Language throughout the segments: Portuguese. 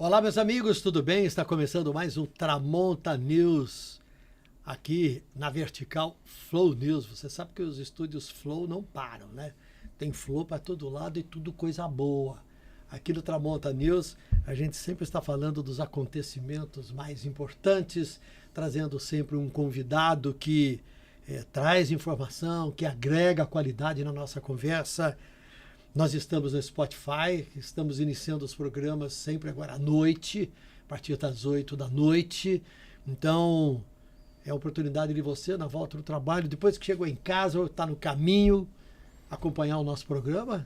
Olá, meus amigos, tudo bem? Está começando mais um Tramonta News aqui na Vertical Flow News. Você sabe que os estúdios Flow não param, né? Tem Flow para todo lado e tudo coisa boa. Aqui no Tramonta News, a gente sempre está falando dos acontecimentos mais importantes, trazendo sempre um convidado que traz informação, que agrega qualidade na nossa conversa. Nós estamos no Spotify, estamos iniciando os programas sempre agora à noite, a partir das 8 da noite. Então, é a oportunidade de você, na volta do trabalho, depois que chegou em casa ou está no caminho, acompanhar o nosso programa.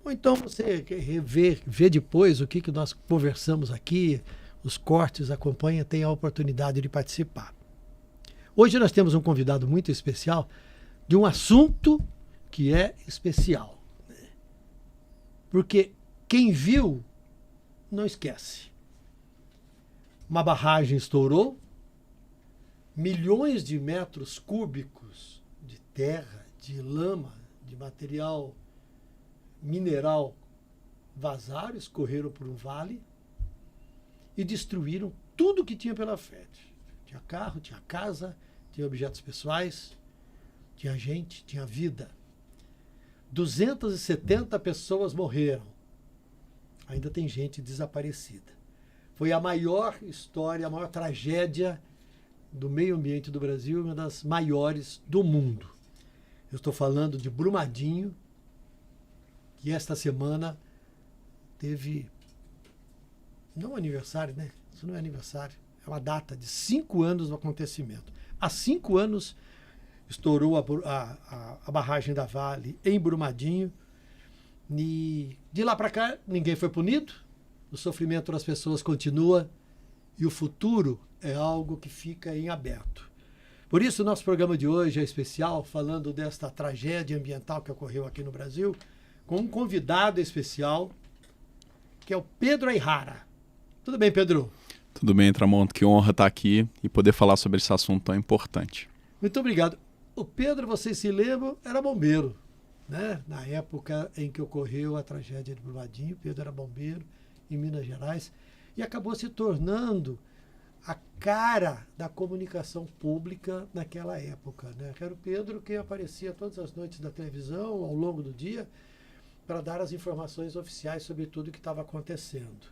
Ou então você ver depois o que nós conversamos aqui, os cortes, acompanha, tem a oportunidade de participar. Hoje nós temos um convidado muito especial de um assunto que é especial. Porque quem viu, não esquece. Uma barragem estourou, milhões de metros cúbicos de terra, de lama, de material mineral vazaram, escorreram por um vale e destruíram tudo que tinha pela frente. Tinha carro, tinha casa, tinha objetos pessoais, tinha gente, tinha vida. 270 pessoas morreram. Ainda tem gente desaparecida. Foi a maior história, a maior tragédia do meio ambiente do Brasil, uma das maiores do mundo. Eu estou falando de Brumadinho, que esta semana teve, não aniversário, né? Isso não é aniversário, é uma data de 5 anos do acontecimento. Há 5 anos estourou a barragem da Vale em Brumadinho. E de lá para cá, ninguém foi punido. O sofrimento das pessoas continua. E o futuro é algo que fica em aberto. Por isso, o nosso programa de hoje é especial, falando desta tragédia ambiental que ocorreu aqui no Brasil, com um convidado especial, que é o Pedro Aihara. Tudo bem, Pedro? Tudo bem, Tramonta. Que honra estar aqui e poder falar sobre esse assunto tão importante. Muito obrigado. O Pedro, vocês se lembram, era bombeiro, né? Na época em que ocorreu a tragédia de Brumadinho, Pedro era bombeiro em Minas Gerais e acabou se tornando a cara da comunicação pública naquela época, né? Era o Pedro que aparecia todas as noites da televisão, ao longo do dia, para dar as informações oficiais sobre tudo o que estava acontecendo.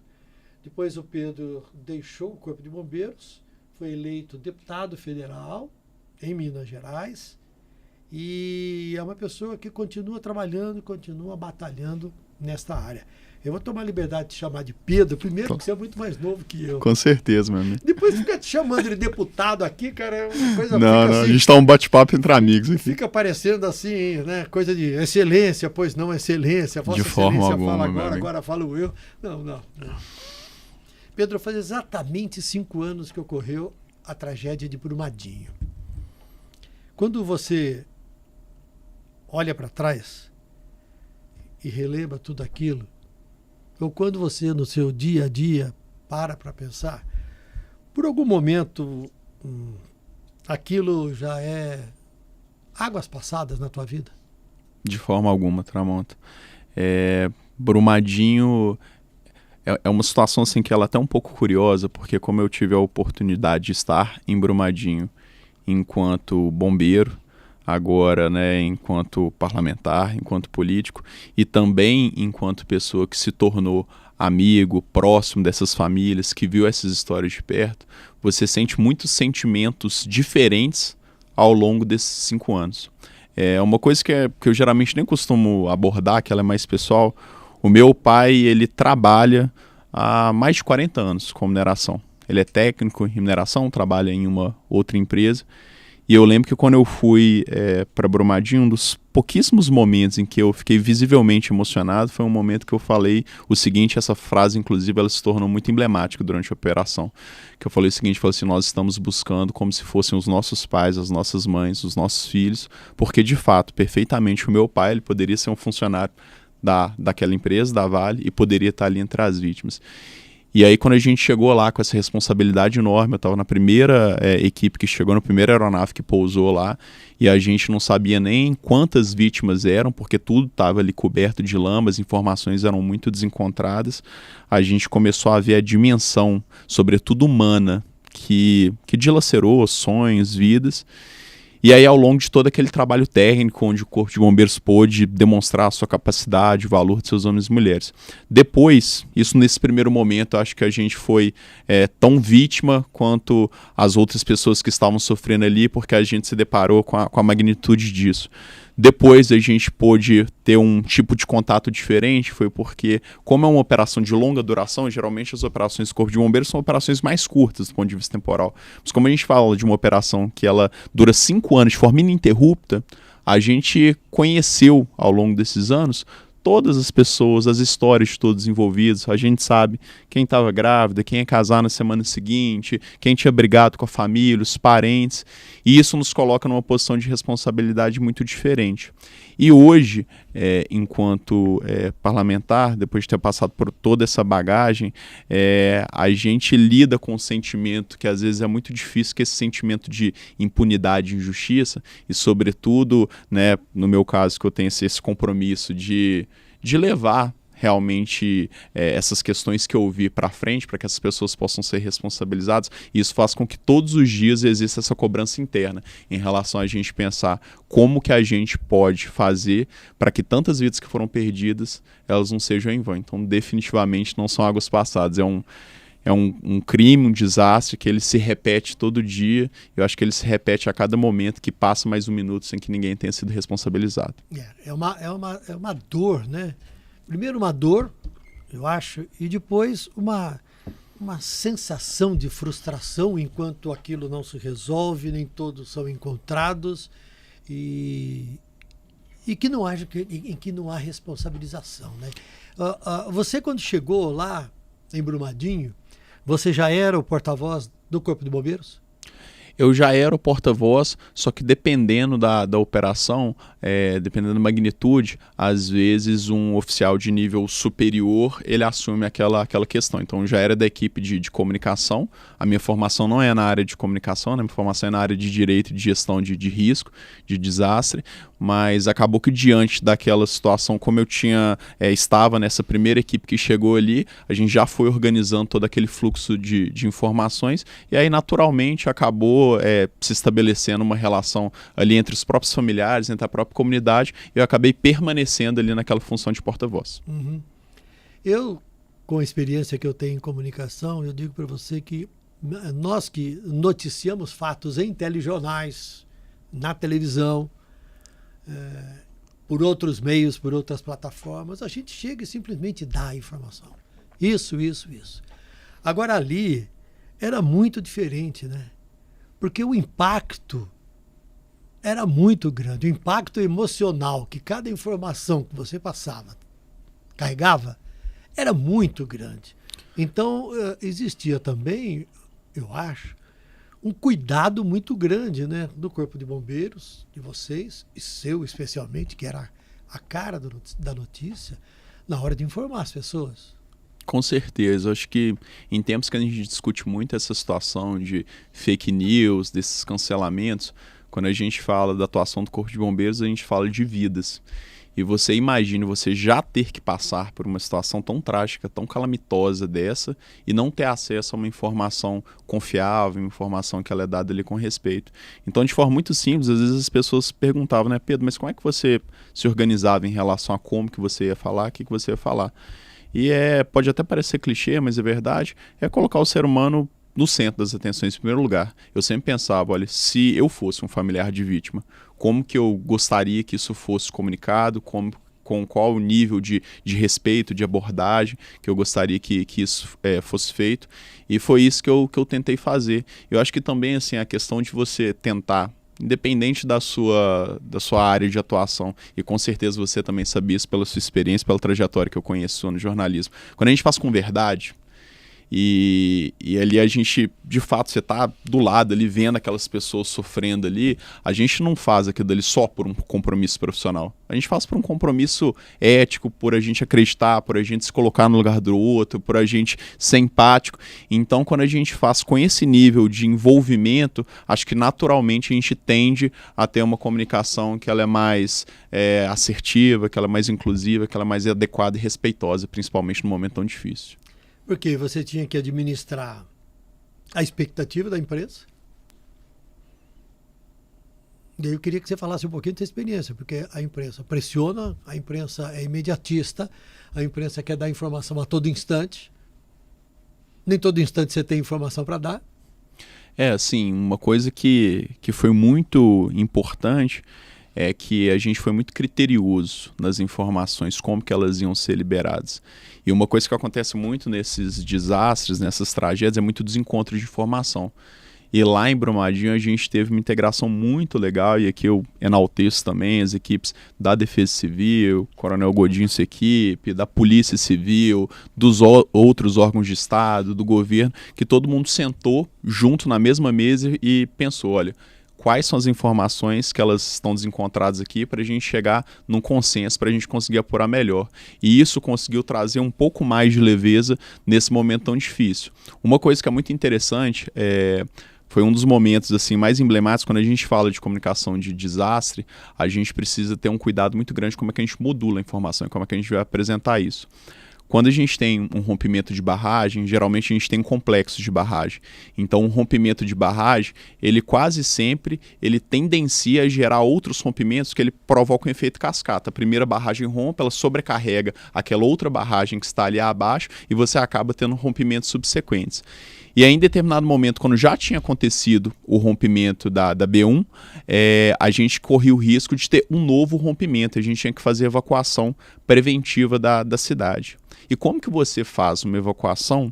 Depois o Pedro deixou o Corpo de Bombeiros, foi eleito deputado federal em Minas Gerais, e é uma pessoa que continua trabalhando, continua batalhando nesta área. Eu vou tomar a liberdade de te chamar de Pedro, primeiro porque você é muito mais novo que eu. Com certeza, meu amigo. Depois fica te chamando de deputado aqui, cara, é uma coisa... Não, assim, a gente tá um bate-papo entre amigos aqui. Fica parecendo assim, né, coisa de excelência, pois não excelência, vossa de forma excelência alguma, fala agora falo eu. Não. Pedro, faz exatamente 5 anos que ocorreu a tragédia de Brumadinho. Quando você olha para trás e relembra tudo aquilo, ou quando você no seu dia a dia para pensar, por algum momento aquilo já é águas passadas na tua vida? De forma alguma, Tramonta. Brumadinho é uma situação assim que ela é até um pouco curiosa, porque como eu tive a oportunidade de estar em Brumadinho enquanto bombeiro, agora, né, enquanto parlamentar, enquanto político, e também enquanto pessoa que se tornou amigo, próximo dessas famílias, que viu essas histórias de perto, você sente muitos sentimentos diferentes ao longo desses 5 anos. É uma coisa que eu geralmente nem costumo abordar, que ela é mais pessoal. O meu pai, ele trabalha há mais de 40 anos com mineração. Ele é técnico em mineração, trabalha em uma outra empresa. E eu lembro que quando eu fui para Brumadinho, um dos pouquíssimos momentos em que eu fiquei visivelmente emocionado foi um momento que eu falei o seguinte, essa frase, inclusive, ela se tornou muito emblemática durante a operação. Que eu falei o seguinte, falei assim, nós estamos buscando como se fossem os nossos pais, as nossas mães, os nossos filhos, porque, de fato, perfeitamente, o meu pai ele poderia ser um funcionário daquela empresa, da Vale, e poderia estar ali entre as vítimas. E aí, quando a gente chegou lá com essa responsabilidade enorme, eu estava na primeira equipe que chegou, na primeira aeronave que pousou lá, e a gente não sabia nem quantas vítimas eram, porque tudo estava ali coberto de lama, as informações eram muito desencontradas. A gente começou a ver a dimensão, sobretudo humana, que dilacerou sonhos, vidas. E aí, ao longo de todo aquele trabalho técnico, onde o Corpo de Bombeiros pôde demonstrar a sua capacidade, o valor de seus homens e mulheres. Depois, isso nesse primeiro momento, acho que a gente foi tão vítima quanto as outras pessoas que estavam sofrendo ali, porque a gente se deparou com a magnitude disso. Depois a gente pôde ter um tipo de contato diferente, foi porque, como é uma operação de longa duração, geralmente as operações do Corpo de Bombeiros são operações mais curtas do ponto de vista temporal. Mas como a gente fala de uma operação que ela dura 5 anos de forma ininterrupta, a gente conheceu ao longo desses anos todas as pessoas, as histórias de todos os envolvidos. A gente sabe quem estava grávida, quem ia casar na semana seguinte, quem tinha brigado com a família, os parentes, e isso nos coloca numa posição de responsabilidade muito diferente. E hoje, enquanto parlamentar, depois de ter passado por toda essa bagagem, a gente lida com um sentimento que às vezes é muito difícil, que é esse sentimento de impunidade e injustiça, e sobretudo, né, no meu caso, que eu tenho esse compromisso de levar realmente essas questões que eu vi para frente, para que essas pessoas possam ser responsabilizadas, e isso faz com que todos os dias exista essa cobrança interna em relação a gente pensar como que a gente pode fazer para que tantas vidas que foram perdidas, elas não sejam em vão. Então, definitivamente não são águas passadas, é um crime, um desastre que ele se repete todo dia. Eu acho que ele se repete a cada momento que passa mais um minuto sem que ninguém tenha sido responsabilizado. É uma dor, né? Primeiro uma dor, eu acho, e depois uma sensação de frustração enquanto aquilo não se resolve, nem todos são encontrados e que não haja, em que não há responsabilização, né? Você, quando chegou lá em Brumadinho, você já era o porta-voz do Corpo de Bombeiros? Eu já era o porta-voz, só que dependendo da operação, dependendo da magnitude, às vezes um oficial de nível superior, ele assume aquela questão. Então, eu já era da equipe de comunicação. A minha formação não é na área de comunicação, né? Minha formação é na área de direito e de gestão de risco, de desastre, mas acabou que diante daquela situação, como eu estava nessa primeira equipe que chegou ali, a gente já foi organizando todo aquele fluxo de informações, e aí naturalmente acabou se estabelecendo uma relação ali entre os próprios familiares, entre a própria comunidade, e eu acabei permanecendo ali naquela função de porta-voz. Uhum. Eu, com a experiência que eu tenho em comunicação, eu digo para você que nós que noticiamos fatos em telejornais, na televisão, por outros meios, por outras plataformas, a gente chega e simplesmente dá a informação. Isso. Agora ali era muito diferente, né? Porque o impacto era muito grande. O impacto emocional que cada informação que você passava, carregava, era muito grande. Então, existia também, eu acho, um cuidado muito grande, né, do Corpo de Bombeiros, de vocês, e seu especialmente, que era a cara da notícia, na hora de informar as pessoas. Com certeza, acho que em tempos que a gente discute muito essa situação de fake news, desses cancelamentos, quando a gente fala da atuação do Corpo de Bombeiros, a gente fala de vidas. E você imagina você já ter que passar por uma situação tão trágica, tão calamitosa dessa, e não ter acesso a uma informação confiável, uma informação que ela é dada ali com respeito. Então, de forma muito simples, às vezes as pessoas perguntavam, né, Pedro, mas como é que você se organizava em relação a como que você ia falar, o que você ia falar? E pode até parecer clichê, mas é verdade, é colocar o ser humano no centro das atenções em primeiro lugar. Eu sempre pensava, olha, se eu fosse um familiar de vítima, como que eu gostaria que isso fosse comunicado, com qual nível de respeito, de abordagem que eu gostaria que isso fosse feito. E foi isso que eu tentei fazer. Eu acho que também assim, a questão de você tentar, independente da sua área de atuação, e com certeza você também sabia isso pela sua experiência, pela trajetória que eu conheço no jornalismo. Quando a gente faz com verdade, E ali a gente, de fato, você tá do lado ali, vendo aquelas pessoas sofrendo ali, a gente não faz aquilo ali só por um compromisso profissional. A gente faz por um compromisso ético, por a gente acreditar, por a gente se colocar no lugar do outro, por a gente ser empático. Então, quando a gente faz com esse nível de envolvimento, acho que naturalmente a gente tende a ter uma comunicação que ela é mais assertiva, que ela é mais inclusiva, que ela é mais adequada e respeitosa, principalmente num momento tão difícil. Porque você tinha que administrar a expectativa da imprensa. E aí eu queria que você falasse um pouquinho da sua experiência, porque a imprensa pressiona, a imprensa é imediatista, a imprensa quer dar informação a todo instante. Nem todo instante você tem informação para dar. Assim, uma coisa que foi muito importante é que a gente foi muito criterioso nas informações, como que elas iam ser liberadas. E uma coisa que acontece muito nesses desastres, nessas tragédias, é muito desencontro de informação. E lá em Brumadinho a gente teve uma integração muito legal, e aqui eu enalteço também as equipes da Defesa Civil, Coronel Godinho e sua equipe, da Polícia Civil, dos outros órgãos de Estado, do governo, que todo mundo sentou junto na mesma mesa e pensou, olha, quais são as informações que elas estão desencontradas aqui para a gente chegar num consenso, para a gente conseguir apurar melhor. E isso conseguiu trazer um pouco mais de leveza nesse momento tão difícil. Uma coisa que é muito interessante foi um dos momentos assim mais emblemáticos. Quando a gente fala de comunicação de desastre, a gente precisa ter um cuidado muito grande como é que a gente modula a informação e como é que a gente vai apresentar isso. Quando a gente tem um rompimento de barragem, geralmente a gente tem um complexo de barragem. Então, um rompimento de barragem, ele quase sempre ele tendencia a gerar outros rompimentos que ele provoca um efeito cascata. A primeira barragem rompe, ela sobrecarrega aquela outra barragem que está ali abaixo e você acaba tendo rompimentos subsequentes. E aí, em determinado momento, quando já tinha acontecido o rompimento da B1, a gente corria o risco de ter um novo rompimento. A gente tinha que fazer evacuação preventiva da cidade. E como que você faz uma evacuação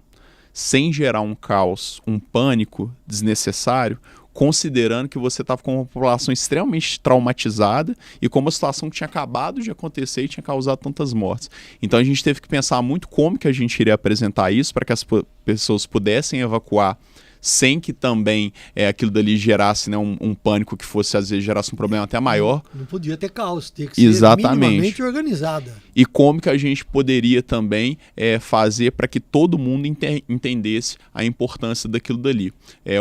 sem gerar um caos, um pânico desnecessário, considerando que você estava com uma população extremamente traumatizada e com uma situação que tinha acabado de acontecer e tinha causado tantas mortes? Então a gente teve que pensar muito como que a gente iria apresentar isso para que as pessoas pudessem evacuar sem que também aquilo dali gerasse, né, um pânico que fosse, às vezes, gerasse um problema até maior. Não podia ter caos, tinha que ser minimamente organizada. E como que a gente poderia também fazer para que todo mundo entendesse a importância daquilo dali.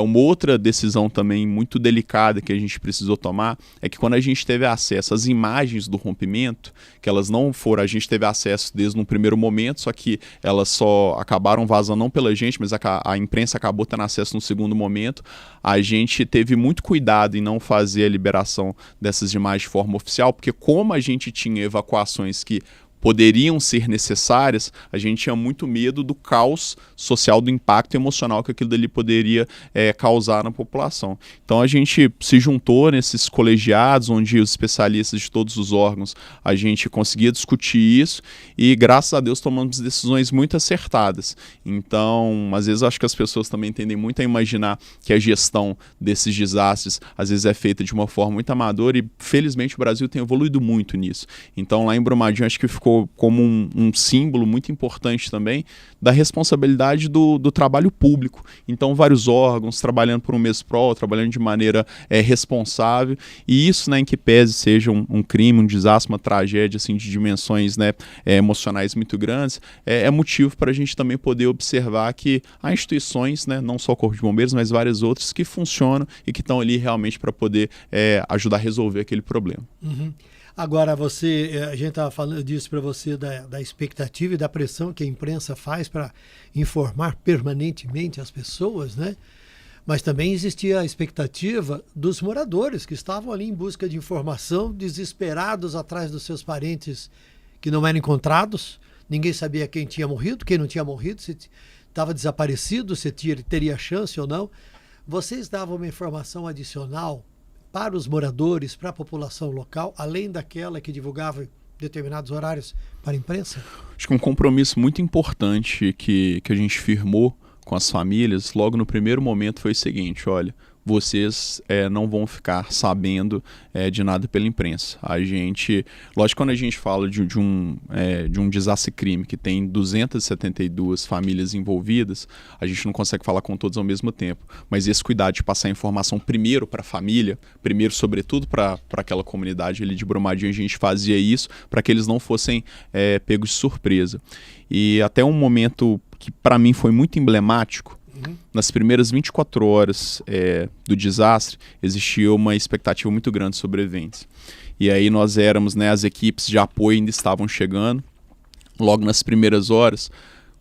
Uma outra decisão também muito delicada que a gente precisou tomar é que quando a gente teve acesso às imagens do rompimento, que elas não foram, a gente teve acesso desde um primeiro momento, só que elas só acabaram vazando não pela gente, mas a imprensa acabou tendo acesso no segundo momento. A gente teve muito cuidado em não fazer a liberação dessas imagens de forma oficial, porque como a gente tinha evacuações que poderiam ser necessárias, a gente tinha muito medo do caos social, do impacto emocional que aquilo dali poderia causar na população. Então a gente se juntou nesses colegiados, onde os especialistas de todos os órgãos, a gente conseguia discutir isso e, graças a Deus, tomamos decisões muito acertadas. Então, às vezes, acho que as pessoas também tendem muito a imaginar que a gestão desses desastres, às vezes, é feita de uma forma muito amadora e, felizmente, o Brasil tem evoluído muito nisso. Então, lá em Brumadinho, acho que ficou como um símbolo muito importante também da responsabilidade do trabalho público. Então, vários órgãos trabalhando por um mesmo prol, trabalhando de maneira responsável, e isso, né, em que pese seja um crime, um desastre, uma tragédia assim, de dimensões, né, emocionais muito grandes, é motivo para a gente também poder observar que há instituições, né, não só o Corpo de Bombeiros, mas várias outras que funcionam e que estão ali realmente para poder ajudar a resolver aquele problema. Uhum. Agora, a gente estava falando disso para você, da expectativa e da pressão que a imprensa faz para informar permanentemente as pessoas, né? Mas também existia a expectativa dos moradores que estavam ali em busca de informação, desesperados atrás dos seus parentes que não eram encontrados. Ninguém sabia quem tinha morrido, quem não tinha morrido, se estava desaparecido, se teria chance ou não. Vocês davam uma informação adicional para os moradores, para a população local, além daquela que divulgava em determinados horários para a imprensa? Acho que um compromisso muito importante que a gente firmou com as famílias, logo no primeiro momento, foi o seguinte: olha, vocês não vão ficar sabendo de nada pela imprensa. A gente, lógico, quando a gente fala de um desastre-crime que tem 272 famílias envolvidas, a gente não consegue falar com todos ao mesmo tempo. Mas esse cuidado de passar a informação primeiro para a família, primeiro, sobretudo, para aquela comunidade ali de Brumadinho, a gente fazia isso para que eles não fossem pegos de surpresa. E até um momento que para mim foi muito emblemático, nas primeiras 24 horas do desastre, existia uma expectativa muito grande sobre eventos. E aí nós éramos, né, as equipes de apoio ainda estavam chegando. Logo nas primeiras horas,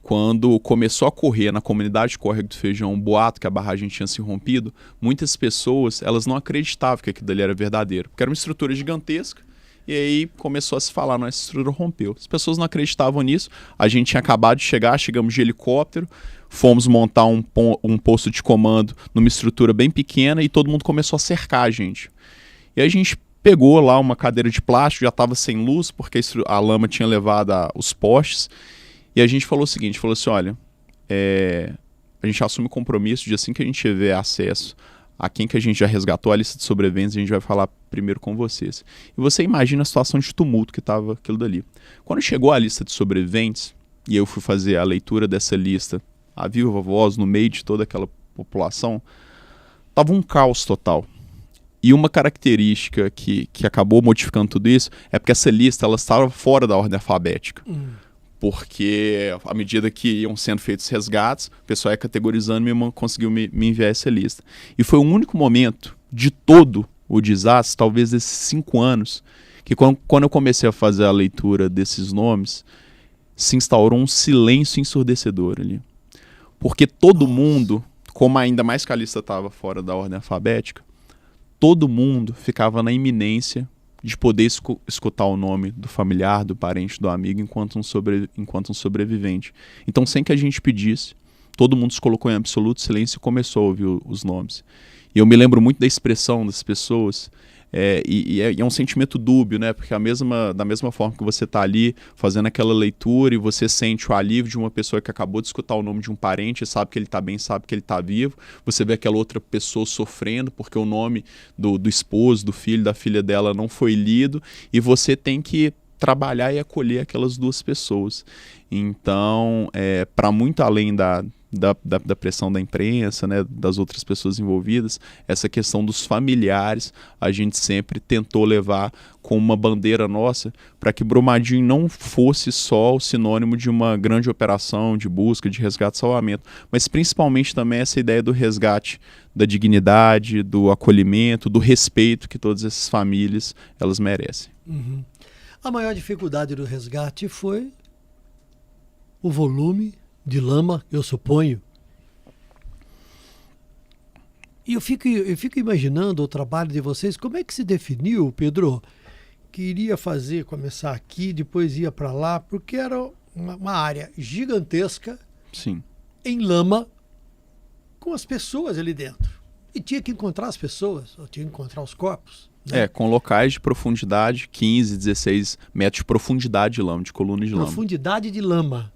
quando começou a correr na comunidade Córrego do Feijão um boato que a barragem tinha se rompido, muitas pessoas elas não acreditavam que aquilo dali era verdadeiro, porque era uma estrutura gigantesca. E aí começou a se falar, nossa estrutura rompeu. As pessoas não acreditavam nisso. A gente tinha acabado de chegar, chegamos de helicóptero, fomos montar um posto de comando numa estrutura bem pequena e todo mundo começou a cercar a gente. E a gente pegou lá uma cadeira de plástico, já estava sem luz, porque a lama tinha levado os postes. E a gente falou o seguinte, falou assim, olha, a gente assume o compromisso de assim que a gente tiver acesso a quem que a gente já resgatou, a lista de sobreviventes, a gente vai falar primeiro com vocês. E você imagina a situação de tumulto que estava aquilo dali. Quando chegou a lista de sobreviventes, e eu fui fazer a leitura dessa lista, a viva voz, no meio de toda aquela população, estava um caos total. E uma característica que acabou modificando tudo isso é porque essa lista ela estava fora da ordem alfabética. Porque à medida que iam sendo feitos resgates, o pessoal ia categorizando e conseguiu me enviar essa lista. E foi o único momento de todo o desastre, talvez desses 5 anos, que quando eu comecei a fazer a leitura desses nomes, se instaurou um silêncio ensurdecedor ali. Porque todo mundo, como ainda mais que a lista estava fora da ordem alfabética, todo mundo ficava na iminência de poder escutar o nome do familiar, do parente, do amigo, enquanto um sobrevivente. Então, sem que a gente pedisse, todo mundo se colocou em absoluto silêncio e começou a ouvir os nomes. E eu me lembro muito da expressão das pessoas, e é um sentimento dúbio, né? Porque da mesma forma que você está ali fazendo aquela leitura e você sente o alívio de uma pessoa que acabou de escutar o nome de um parente, sabe que ele está bem, sabe que ele está vivo, você vê aquela outra pessoa sofrendo porque o nome do esposo, do filho, da filha dela não foi lido, e você tem que trabalhar e acolher aquelas duas pessoas. Então, para muito além da pressão da imprensa, né, das outras pessoas envolvidas, essa questão dos familiares, a gente sempre tentou levar com uma bandeira nossa para que Brumadinho não fosse só o sinônimo de uma grande operação de busca, de resgate e salvamento, mas principalmente também essa ideia do resgate, da dignidade, do acolhimento, do respeito que todas essas famílias elas merecem. A maior dificuldade do resgate foi o volume de lama, eu suponho. E eu fico imaginando o trabalho de vocês. Como é que se definiu, Pedro, que iria começar aqui, depois ia para lá, porque era uma área gigantesca, sim, em lama, com as pessoas ali dentro. E tinha que encontrar as pessoas, ou tinha que encontrar os corpos. Né? Com locais de profundidade, 15, 16 metros de profundidade de lama, de coluna de lama. Profundidade de lama.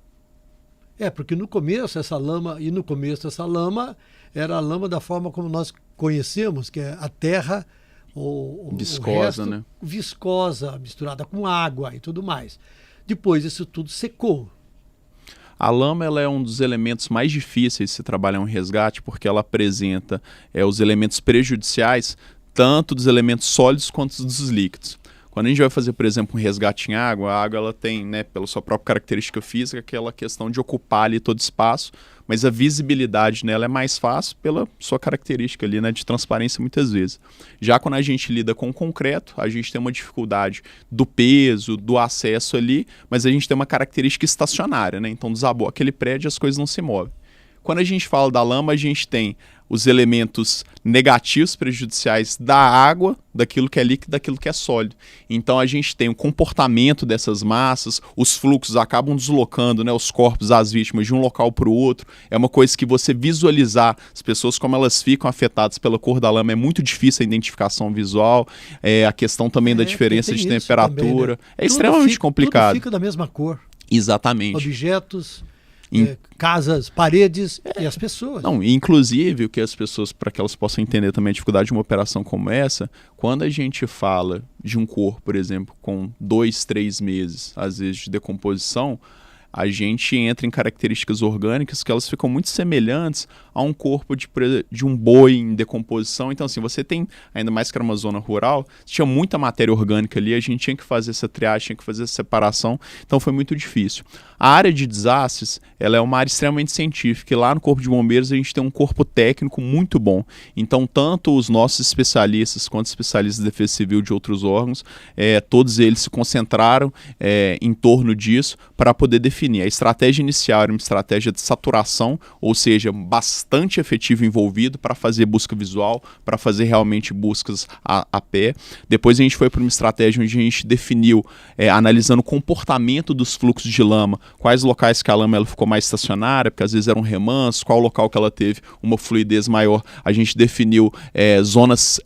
Porque no começo essa lama era a lama da forma como nós conhecemos, que é a terra viscosa, o resto, né? Viscosa, misturada com água e tudo mais. Depois isso tudo secou. A lama ela é um dos elementos mais difíceis de se trabalhar um resgate, porque ela apresenta os elementos prejudiciais, tanto dos elementos sólidos quanto dos líquidos. Quando a gente vai fazer, por exemplo, um resgate em água, a água ela tem, né, pela sua própria característica física, aquela questão de ocupar ali todo espaço, mas a visibilidade nela é mais fácil pela sua característica ali, né, de transparência muitas vezes. Já quando a gente lida com o concreto, a gente tem uma dificuldade do peso, do acesso ali, mas a gente tem uma característica estacionária, né, então desabou aquele prédio as coisas não se movem. Quando a gente fala da lama, a gente tem os elementos negativos, prejudiciais da água, daquilo que é líquido, daquilo que é sólido. Então a gente tem o comportamento dessas massas, os fluxos acabam deslocando, né, os corpos, as vítimas de um local para o outro. É uma coisa que você visualizar as pessoas como elas ficam afetadas pela cor da lama, é muito difícil a identificação visual, a questão também da diferença de temperatura. Também, né? É extremamente complicado. Tudo fica da mesma cor. Exatamente. Objetos casas, paredes e as pessoas. Não, inclusive, o que as pessoas, para que elas possam entender também a dificuldade de uma operação como essa, quando a gente fala de um corpo, por exemplo, com 2, 3 meses, às vezes, de decomposição, a gente entra em características orgânicas que elas ficam muito semelhantes a um corpo de um boi em decomposição. Então, assim, você tem, ainda mais que era uma zona rural, tinha muita matéria orgânica ali, a gente tinha que fazer essa triagem, tinha que fazer essa separação, então foi muito difícil. A área de desastres, ela é uma área extremamente científica, e lá no Corpo de Bombeiros a gente tem um corpo técnico muito bom. Então, tanto os nossos especialistas quanto especialistas de defesa civil de outros órgãos, todos eles se concentraram em torno disso para poder definir. A estratégia inicial era uma estratégia de saturação, ou seja, bastante efetivo envolvido para fazer busca visual, para fazer realmente buscas a pé. Depois a gente foi para uma estratégia onde a gente definiu, analisando o comportamento dos fluxos de lama, quais locais que a lama ela ficou mais estacionária, porque às vezes era um remanso, qual local que ela teve uma fluidez maior. A gente definiu zonas,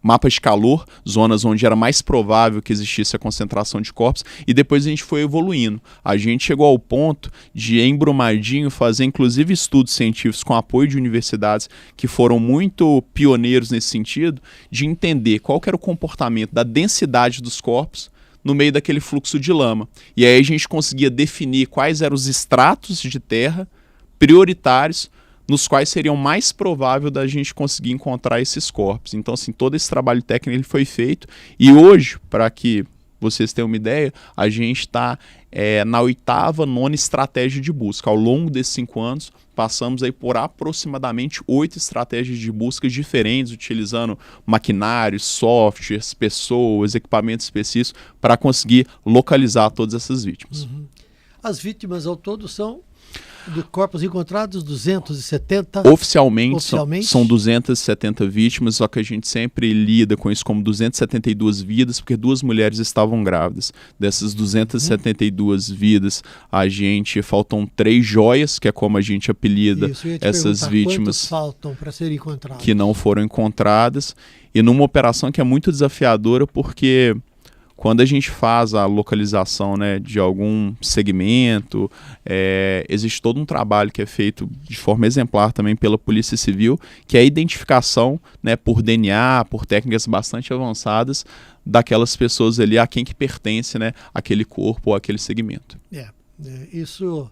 mapas de calor, zonas onde era mais provável que existisse a concentração de corpos, e depois a gente foi evoluindo. A gente chegou ao ponto de, em Brumadinho, fazer inclusive estudos científicos com apoio de universidades que foram muito pioneiros nesse sentido, de entender qual que era o comportamento da densidade dos corpos no meio daquele fluxo de lama. E aí a gente conseguia definir quais eram os estratos de terra prioritários nos quais seriam mais provável da gente conseguir encontrar esses corpos. Então, assim, todo esse trabalho técnico ele foi feito, e hoje, para que vocês tenham uma ideia, a gente está na 8ª, 9ª estratégia de busca. Ao longo desses 5 anos, passamos aí por aproximadamente 8 estratégias de busca diferentes, utilizando maquinários, softwares, pessoas, equipamentos específicos, para conseguir localizar todas essas vítimas. Uhum. As vítimas ao todo são, de corpos encontrados, 270? Oficialmente? São 270 vítimas, só que a gente sempre lida com isso como 272 vidas, porque 2 mulheres estavam grávidas. Dessas 272 vidas, a gente faltam 3 joias, que é como a gente apelida essas vítimas. Quantos faltam para serem encontradas? Que não foram encontradas. E numa operação que é muito desafiadora, porque quando a gente faz a localização, né, de algum segmento, existe todo um trabalho que é feito de forma exemplar também pela Polícia Civil, que é a identificação, né, por DNA, por técnicas bastante avançadas, daquelas pessoas ali a quem que pertence, né, aquele corpo ou aquele segmento. Isso,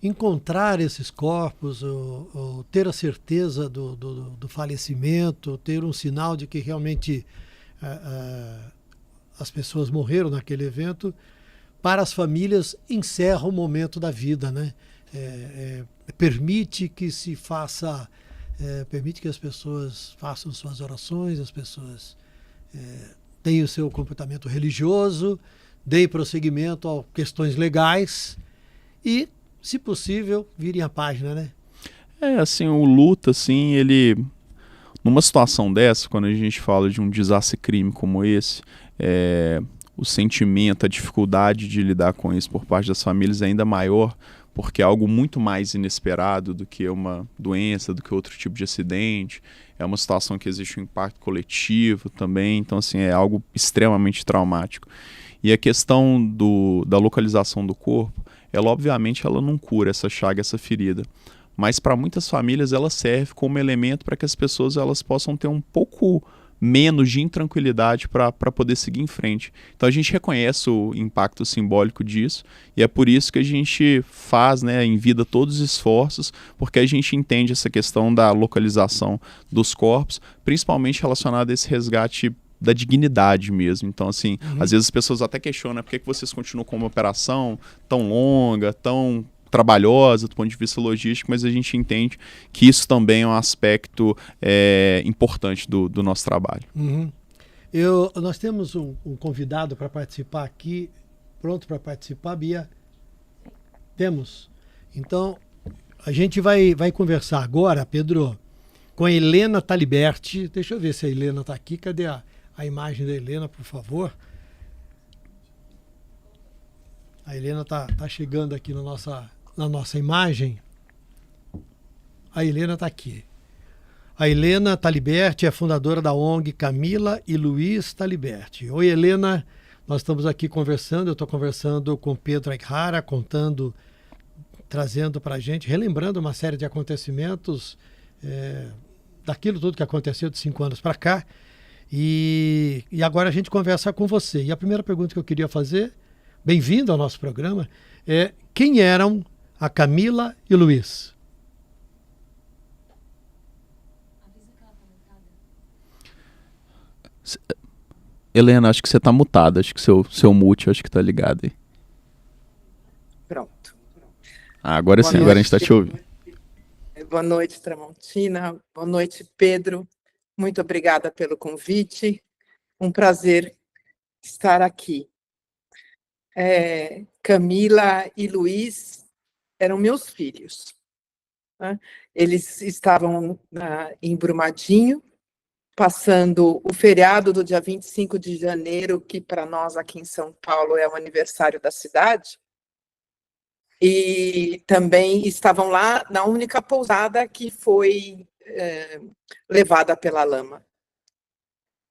encontrar esses corpos, ou ter a certeza do falecimento, ter um sinal de que realmente as pessoas morreram naquele evento, para as famílias encerra o momento da vida, né? Permite que se faça, permite que as pessoas façam suas orações, as pessoas tenham o seu comportamento religioso, deem prosseguimento a questões legais e, se possível, virem a página, né? Assim, o luto, assim, ele... Numa situação dessa, quando a gente fala de um desastre-crime como esse, o sentimento, a dificuldade de lidar com isso por parte das famílias é ainda maior, porque é algo muito mais inesperado do que uma doença, do que outro tipo de acidente. É uma situação que existe um impacto coletivo também, então assim, é algo extremamente traumático. E a questão da localização do corpo, ela obviamente ela não cura essa chaga, essa ferida, mas para muitas famílias ela serve como elemento para que as pessoas elas possam ter um pouco menos de intranquilidade para poder seguir em frente. Então a gente reconhece o impacto simbólico disso, e é por isso que a gente faz, né, em vida todos os esforços, porque a gente entende essa questão da localização dos corpos, principalmente relacionada a esse resgate da dignidade mesmo. Então, assim, às vezes as pessoas até questionam por que vocês continuam com uma operação tão longa, tão trabalhosa do ponto de vista logístico, mas a gente entende que isso também é um aspecto importante do nosso trabalho. Uhum. Nós temos um convidado para participar aqui, pronto para participar, Bia? Temos? Então, a gente vai conversar agora, Pedro, com a Helena Taliberti. Deixa eu ver se a Helena está aqui. Cadê a imagem da Helena, por favor? A Helena tá chegando aqui na nossa imagem. A Helena está aqui. A Helena Taliberti é fundadora da ONG Camila e Luiz Taliberti. Oi, Helena, nós estamos aqui conversando, eu estou conversando com Pedro Aguirara, trazendo para a gente, relembrando uma série de acontecimentos daquilo tudo que aconteceu de 5 anos para cá. E agora a gente conversa com você. E a primeira pergunta que eu queria fazer, bem-vindo ao nosso programa, é: quem eram a Camila e o Luiz? Helena, acho que você tá mutada, acho que seu mute, acho que tá ligado aí. Pronto. Agora sim, agora a gente tá te ouvindo. Boa noite, Tramontina. Boa noite, Pedro. Muito obrigada pelo convite. Um prazer estar aqui. Camila e Luiz eram meus filhos, né? Eles estavam em Brumadinho, passando o feriado do dia 25 de janeiro, que para nós aqui em São Paulo é o aniversário da cidade, e também estavam lá na única pousada que foi levada pela lama.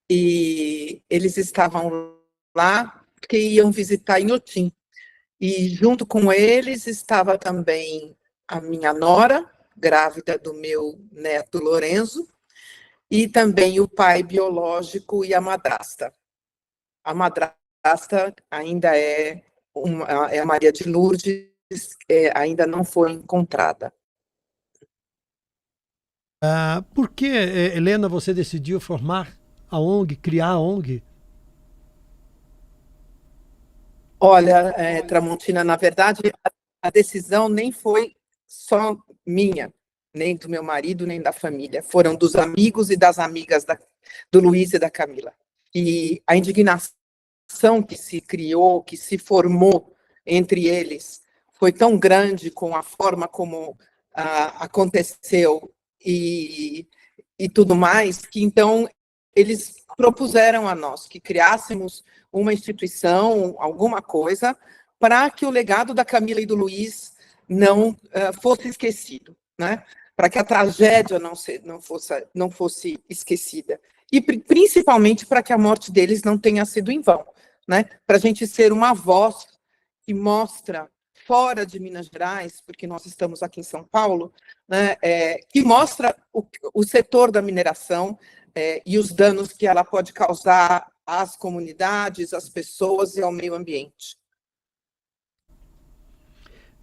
E eles estavam lá porque iam visitar Inhotim. E junto com eles estava também a minha nora, grávida do meu neto Lorenzo, e também o pai biológico e a madrasta. A madrasta ainda é a Maria de Lourdes, ainda não foi encontrada. Por que, Helena, você decidiu formar a ONG, criar a ONG? Olha, Tramontina, na verdade, a decisão nem foi só minha, nem do meu marido, nem da família. Foram dos amigos e das amigas do Luiz e da Camila. E a indignação que se criou, que se formou entre eles, foi tão grande com a forma como aconteceu e tudo mais, que então eles propuseram a nós que criássemos uma instituição, alguma coisa, para que o legado da Camila e do Luiz não fosse esquecido, né? Para que a tragédia não fosse esquecida. E principalmente para que a morte deles não tenha sido em vão, né? Para a gente ser uma voz que mostra, fora de Minas Gerais, porque nós estamos aqui em São Paulo, né, que mostra o setor da mineração e os danos que ela pode causar às comunidades, às pessoas e ao meio ambiente.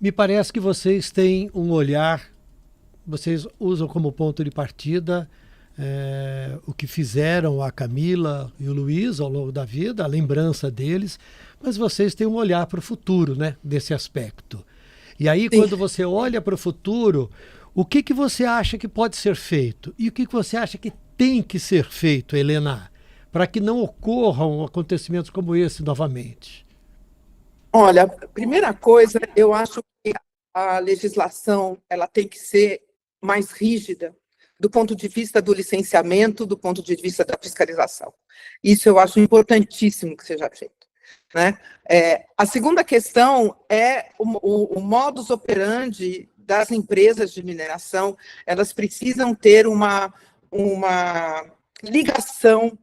Me parece que vocês têm um olhar, vocês usam como ponto de partida o que fizeram a Camila e o Luiz ao longo da vida, a lembrança deles, mas vocês têm um olhar para o futuro, né, desse aspecto. E aí, quando você olha para o futuro, o que você acha que pode ser feito? E o que você acha que tem que ser feito, Helena, para que não ocorram acontecimentos como esse novamente? Olha, a primeira coisa, eu acho que a legislação ela tem que ser mais rígida do ponto de vista do licenciamento, do ponto de vista da fiscalização. Isso eu acho importantíssimo que seja feito, né? A segunda questão é o modus operandi das empresas de mineração. Elas precisam ter uma ligação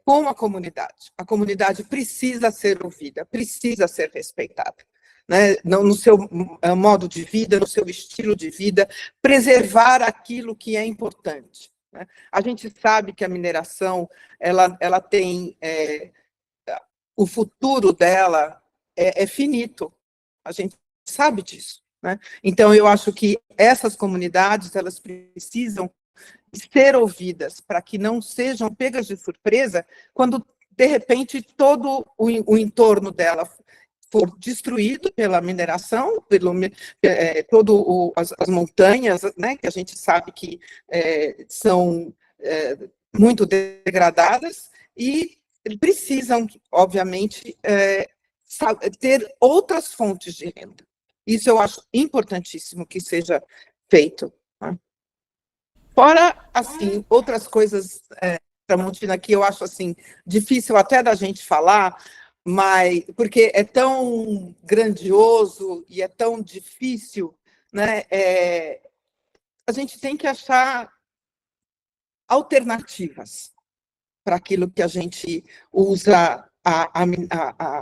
com a comunidade. A comunidade precisa ser ouvida, precisa ser respeitada, né? No seu modo de vida, no seu estilo de vida, preservar aquilo que é importante, né? A gente sabe que a mineração ela tem o futuro dela é finito, a gente sabe disso, né? Então eu acho que essas comunidades elas precisam ser ouvidas para que não sejam pegas de surpresa quando de repente todo o entorno dela for destruído pela mineração, as montanhas, né, que a gente sabe que são muito degradadas e precisam, obviamente, ter outras fontes de renda. Isso eu acho importantíssimo que seja feito, né? Fora, assim, outras coisas, Tramontina, que eu acho, assim, difícil até da gente falar, mas porque é tão grandioso e é tão difícil, né? A gente tem que achar alternativas para aquilo que a gente usa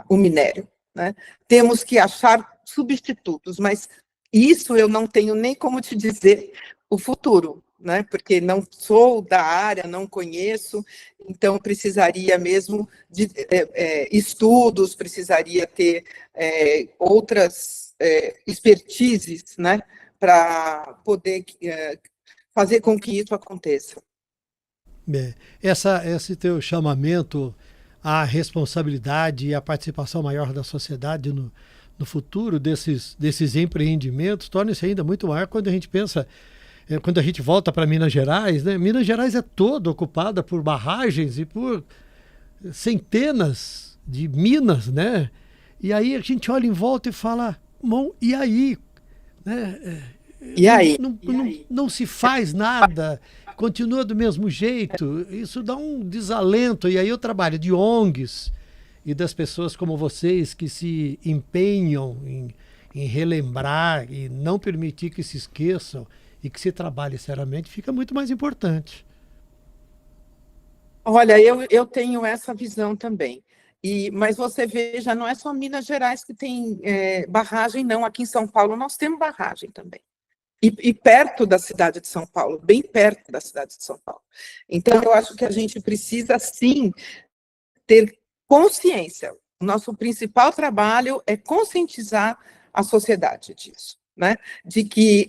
o minério, né? Temos que achar substitutos, mas isso eu não tenho nem como te dizer o futuro, né? Porque não sou da área, não conheço, então precisaria mesmo de estudos, precisaria ter outras expertises, né? Para poder fazer com que isso aconteça. Esse teu chamamento à responsabilidade e à participação maior da sociedade no futuro desses empreendimentos torna-se ainda muito maior quando a gente pensa, quando a gente volta para Minas Gerais, né? Minas Gerais é toda ocupada por barragens e por centenas de minas, né? E aí a gente olha em volta e fala, bom, e aí? Né? E aí? Não se faz nada, continua do mesmo jeito, isso dá um desalento. E aí o trabalho de ONGs e das pessoas como vocês que se empenham em relembrar e não permitir que se esqueçam e que se trabalhe seriamente, fica muito mais importante. Olha, eu tenho essa visão também. Mas você veja, não é só Minas Gerais que tem barragem, não. Aqui em São Paulo nós temos barragem também. E perto da cidade de São Paulo, bem perto da cidade de São Paulo. Então, eu acho que a gente precisa, sim, ter consciência. O nosso principal trabalho é conscientizar a sociedade disso, né? De que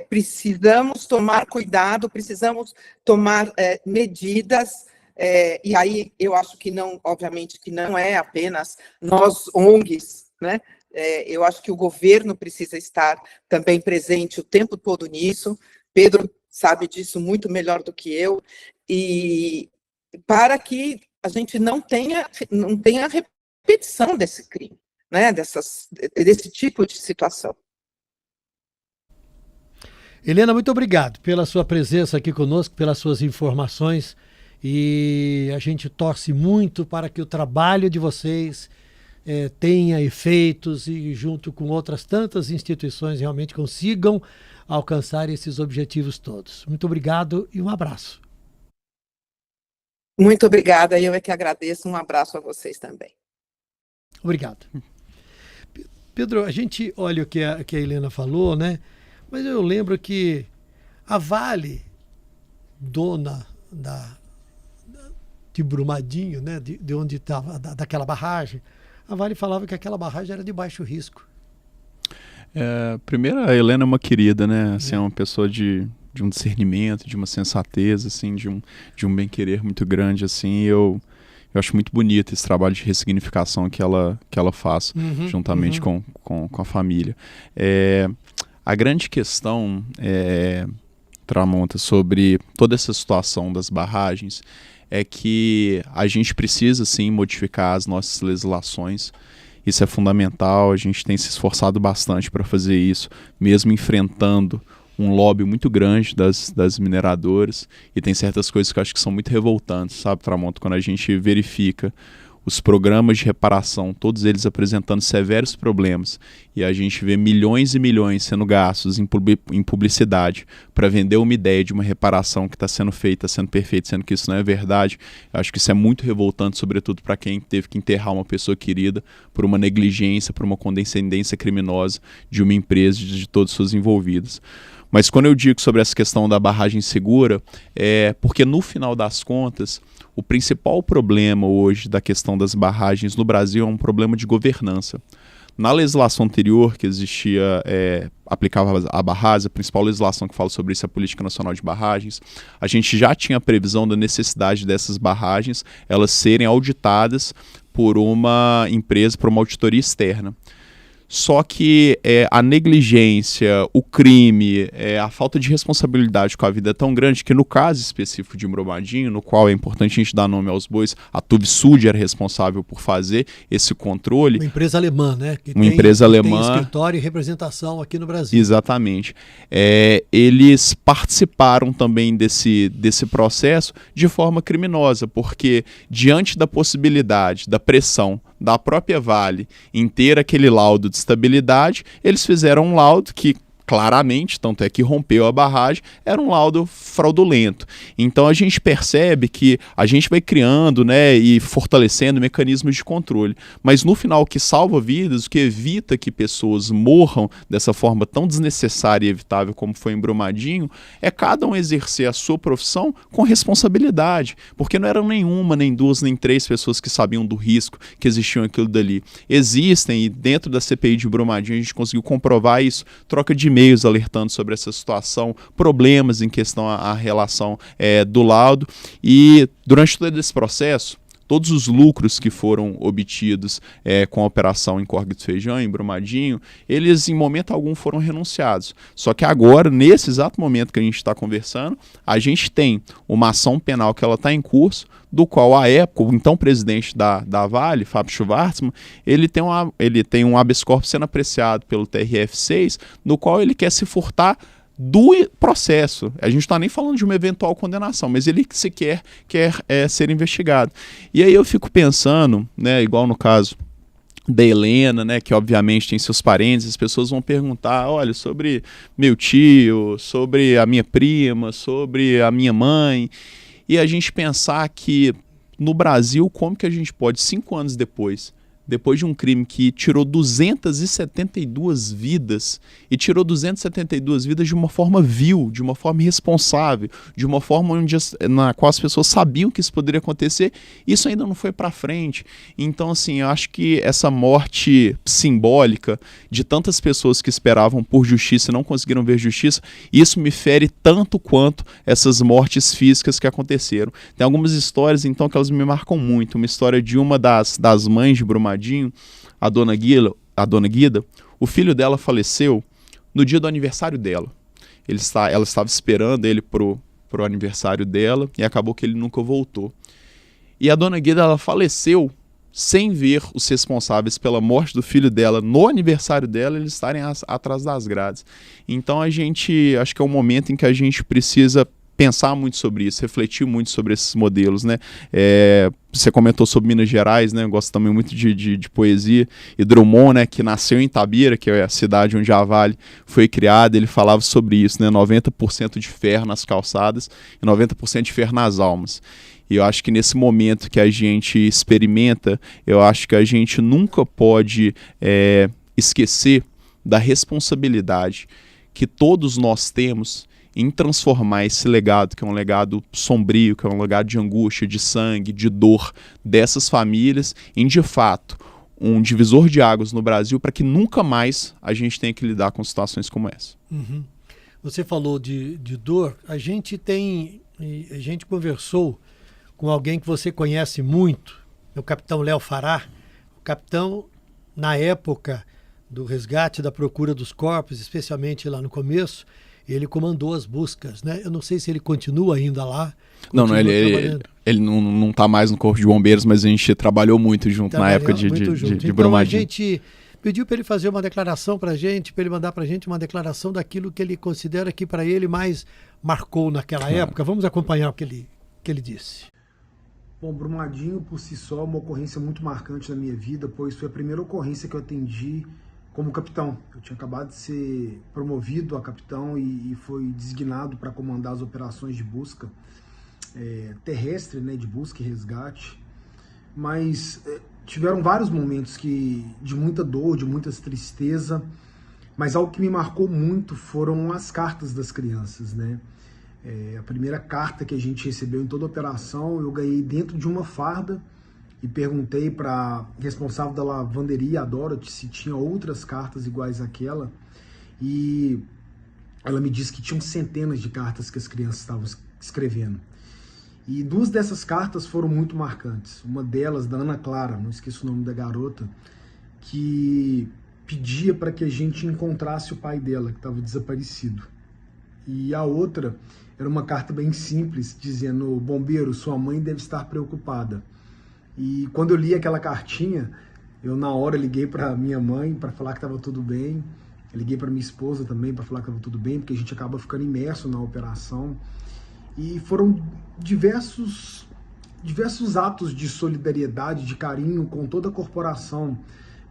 precisamos tomar cuidado, precisamos tomar medidas, e aí eu acho que não, obviamente, que não é apenas nós, ONGs, né? Eu acho que o governo precisa estar também presente o tempo todo nisso. Pedro sabe disso muito melhor do que eu, e para que a gente não tenha repetição desse crime, né? Desse tipo de situação. Helena, muito obrigado pela sua presença aqui conosco, pelas suas informações, e a gente torce muito para que o trabalho de vocês tenha efeitos e junto com outras tantas instituições realmente consigam alcançar esses objetivos todos. Muito obrigado e um abraço. Muito obrigada, eu é que agradeço, um abraço a vocês também. Obrigado. Pedro, a gente olha o que a Helena falou, né? Mas eu lembro que a Vale, dona de Brumadinho, né? De onde estava, daquela barragem, a Vale falava que aquela barragem era de baixo risco. Primeiro, a Helena é uma querida, né? Assim, é uma pessoa de um discernimento, de uma sensatez, assim, de um bem-querer muito grande, assim. Eu acho muito bonito esse trabalho de ressignificação que ela faz, juntamente com a família. A grande questão, Tramonta, sobre toda essa situação das barragens é que a gente precisa, sim, modificar as nossas legislações. Isso é fundamental, a gente tem se esforçado bastante para fazer isso, mesmo enfrentando um lobby muito grande das mineradoras, e tem certas coisas que eu acho que são muito revoltantes, sabe, Tramonta, quando a gente verifica os programas de reparação, todos eles apresentando severos problemas, e a gente vê milhões e milhões sendo gastos em publicidade para vender uma ideia de uma reparação que está sendo feita, sendo perfeita, sendo que isso não é verdade. Eu acho que isso é muito revoltante, sobretudo para quem teve que enterrar uma pessoa querida por uma negligência, por uma condescendência criminosa de uma empresa e de todos os seus envolvidos. Mas quando eu digo sobre essa questão da barragem segura, é porque no final das contas, o principal problema hoje da questão das barragens no Brasil é um problema de governança. Na legislação anterior que existia, aplicava a Barrasa, a principal legislação que fala sobre isso é a Política Nacional de Barragens, a gente já tinha a previsão da necessidade dessas barragens elas serem auditadas por uma empresa, por uma auditoria externa. Só que a negligência, o crime, a falta de responsabilidade com a vida é tão grande que no caso específico de Brumadinho, no qual é importante a gente dar nome aos bois, a Tuvsud era responsável por fazer esse controle. Uma empresa alemã, né? Empresa alemã. Tem escritório e representação aqui no Brasil. Exatamente. Eles participaram também desse processo de forma criminosa, porque diante da possibilidade, da pressão da própria Vale em ter aquele laudo de estabilidade, eles fizeram um laudo que claramente, tanto é que rompeu a barragem, era um laudo fraudulento. Então a gente percebe que a gente vai criando, né, e fortalecendo mecanismos de controle, mas no final o que salva vidas, o que evita que pessoas morram dessa forma tão desnecessária e evitável como foi em Brumadinho, é cada um exercer a sua profissão com responsabilidade, porque não eram nenhuma, nem duas, nem três pessoas que sabiam do risco que existiam aquilo dali. Existem, e dentro da CPI de Brumadinho a gente conseguiu comprovar isso, troca de e-mails alertando sobre essa situação, problemas em questão à relação do laudo, e durante todo esse processo, todos os lucros que foram obtidos com a operação em Córrego do Feijão, em Brumadinho, eles em momento algum foram renunciados. Só que agora, nesse exato momento que a gente está conversando, a gente tem uma ação penal que ela está em curso, do qual a época, o então presidente da Vale, Fábio Schwartzman, ele tem um habeas corpus sendo apreciado pelo TRF6, no qual ele quer se furtar do processo. A gente não está nem falando de uma eventual condenação, mas ele sequer quer ser investigado. E aí eu fico pensando, né, igual no caso da Helena, né, que obviamente tem seus parentes, as pessoas vão perguntar, olha, sobre meu tio, sobre a minha prima, sobre a minha mãe, e a gente pensar que no Brasil, como que a gente pode, 5 anos depois de um crime que tirou 272 vidas, e tirou 272 vidas de uma forma vil, de uma forma irresponsável, de uma forma na qual as pessoas sabiam que isso poderia acontecer, isso ainda não foi para frente. Então, assim, eu acho que essa morte simbólica de tantas pessoas que esperavam por justiça e não conseguiram ver justiça, isso me fere tanto quanto essas mortes físicas que aconteceram. Tem algumas histórias, então, que elas me marcam muito. Uma história de uma das mães de Brumadinho, a dona Guida, o filho dela faleceu no dia do aniversário dela. Ela estava esperando ele pro aniversário dela e acabou que ele nunca voltou. E a dona Guida, ela faleceu sem ver os responsáveis pela morte do filho dela no aniversário dela eles estarem atrás das grades. Então acho que é um momento em que a gente precisa pensar muito sobre isso, refletir muito sobre esses modelos, né? Você comentou sobre Minas Gerais, né? Eu gosto também muito de poesia, e Drummond, né, que nasceu em Itabira, que é a cidade onde a Vale foi criada, ele falava sobre isso, né? 90% de ferro nas calçadas e 90% de ferro nas almas. E eu acho que nesse momento que a gente experimenta, eu acho que a gente nunca pode esquecer da responsabilidade que todos nós temos em transformar esse legado, que é um legado sombrio, que é um legado de angústia, de sangue, de dor dessas famílias, em de fato um divisor de águas no Brasil para que nunca mais a gente tenha que lidar com situações como essa. Uhum. Você falou de dor, a gente conversou com alguém que você conhece muito, o capitão Léo Fará. O capitão, na época do resgate, da procura dos corpos, especialmente lá no começo, ele comandou as buscas, né? Eu não sei se ele continua ainda lá. Não, ele não está mais no Corpo de Bombeiros, mas a gente trabalhou muito junto na época de então, Brumadinho. A gente pediu para ele fazer uma declaração para a gente, para ele mandar para a gente uma declaração daquilo que ele considera que para ele mais marcou naquela época. Vamos acompanhar o que ele disse. Bom, Brumadinho por si só é uma ocorrência muito marcante na minha vida, pois foi a primeira ocorrência que eu atendi como capitão. Eu tinha acabado de ser promovido a capitão e foi designado para comandar as operações de busca terrestre, né, de busca e resgate. Mas tiveram vários momentos de muita dor, de muita tristeza, mas algo que me marcou muito foram as cartas das crianças, né? A primeira carta que a gente recebeu em toda a operação, eu ganhei dentro de uma farda, e perguntei para a responsável da lavanderia, a Dorothy, se tinha outras cartas iguais àquela, e ela me disse que tinham centenas de cartas que as crianças estavam escrevendo. E 2 dessas cartas foram muito marcantes. Uma delas, da Ana Clara, não esqueço o nome da garota, que pedia para que a gente encontrasse o pai dela, que estava desaparecido. E a outra era uma carta bem simples, dizendo: bombeiro, sua mãe deve estar preocupada. E quando eu li aquela cartinha, eu na hora liguei para minha mãe para falar que estava tudo bem. Eu liguei para minha esposa também para falar que estava tudo bem, porque a gente acaba ficando imerso na operação. E foram diversos atos de solidariedade, de carinho com toda a corporação.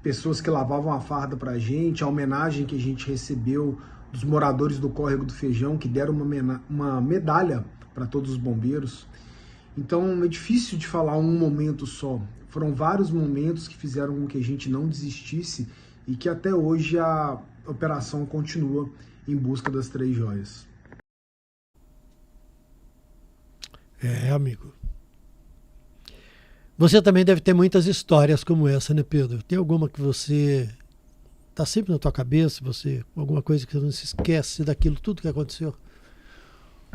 Pessoas que lavavam a farda para a gente, a homenagem que a gente recebeu dos moradores do Córrego do Feijão, que deram uma medalha para todos os bombeiros. Então é difícil de falar um momento só. Foram vários momentos que fizeram com que a gente não desistisse e que até hoje a operação continua em busca das 3 joias. Amigo. Você também deve ter muitas histórias como essa, né, Pedro? Tem alguma que você está sempre na tua cabeça, alguma coisa que você não se esquece daquilo tudo que aconteceu?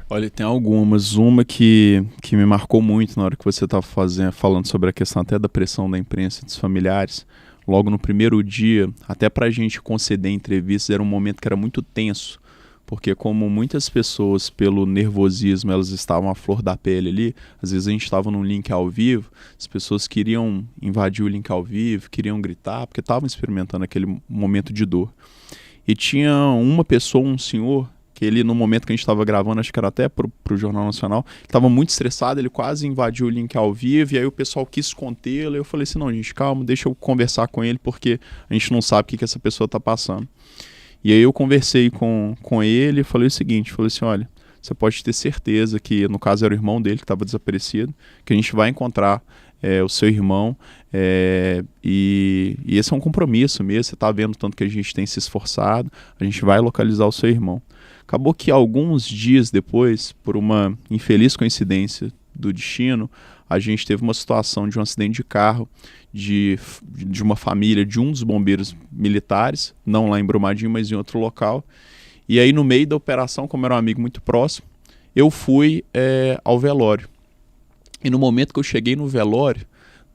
Olha, tem algumas. Uma que me marcou muito na hora que você estava falando sobre a questão até da pressão da imprensa e dos familiares. Logo no primeiro dia, até para a gente conceder entrevistas, era um momento que era muito tenso, porque como muitas pessoas, pelo nervosismo, elas estavam à flor da pele ali, às vezes a gente estava num link ao vivo, as pessoas queriam invadir o link ao vivo, queriam gritar, porque estavam experimentando aquele momento de dor. E tinha uma pessoa, um senhor, que ele, no momento que a gente estava gravando, acho que era até pro Jornal Nacional, estava muito estressado, ele quase invadiu o link ao vivo, e aí o pessoal quis contê-lo, e eu falei assim, não, gente, calma, deixa eu conversar com ele, porque a gente não sabe o que essa pessoa está passando. E aí eu conversei com ele e falei o seguinte, falei assim, olha, você pode ter certeza que, no caso era o irmão dele que estava desaparecido, que a gente vai encontrar o seu irmão, e esse é um compromisso mesmo, você está vendo tanto que a gente tem se esforçado, a gente vai localizar o seu irmão. Acabou que alguns dias depois, por uma infeliz coincidência do destino, a gente teve uma situação de um acidente de carro de uma família de um dos bombeiros militares, não lá em Brumadinho, mas em outro local. E aí, no meio da operação, como era um amigo muito próximo, eu fui ao velório. E no momento que eu cheguei no velório,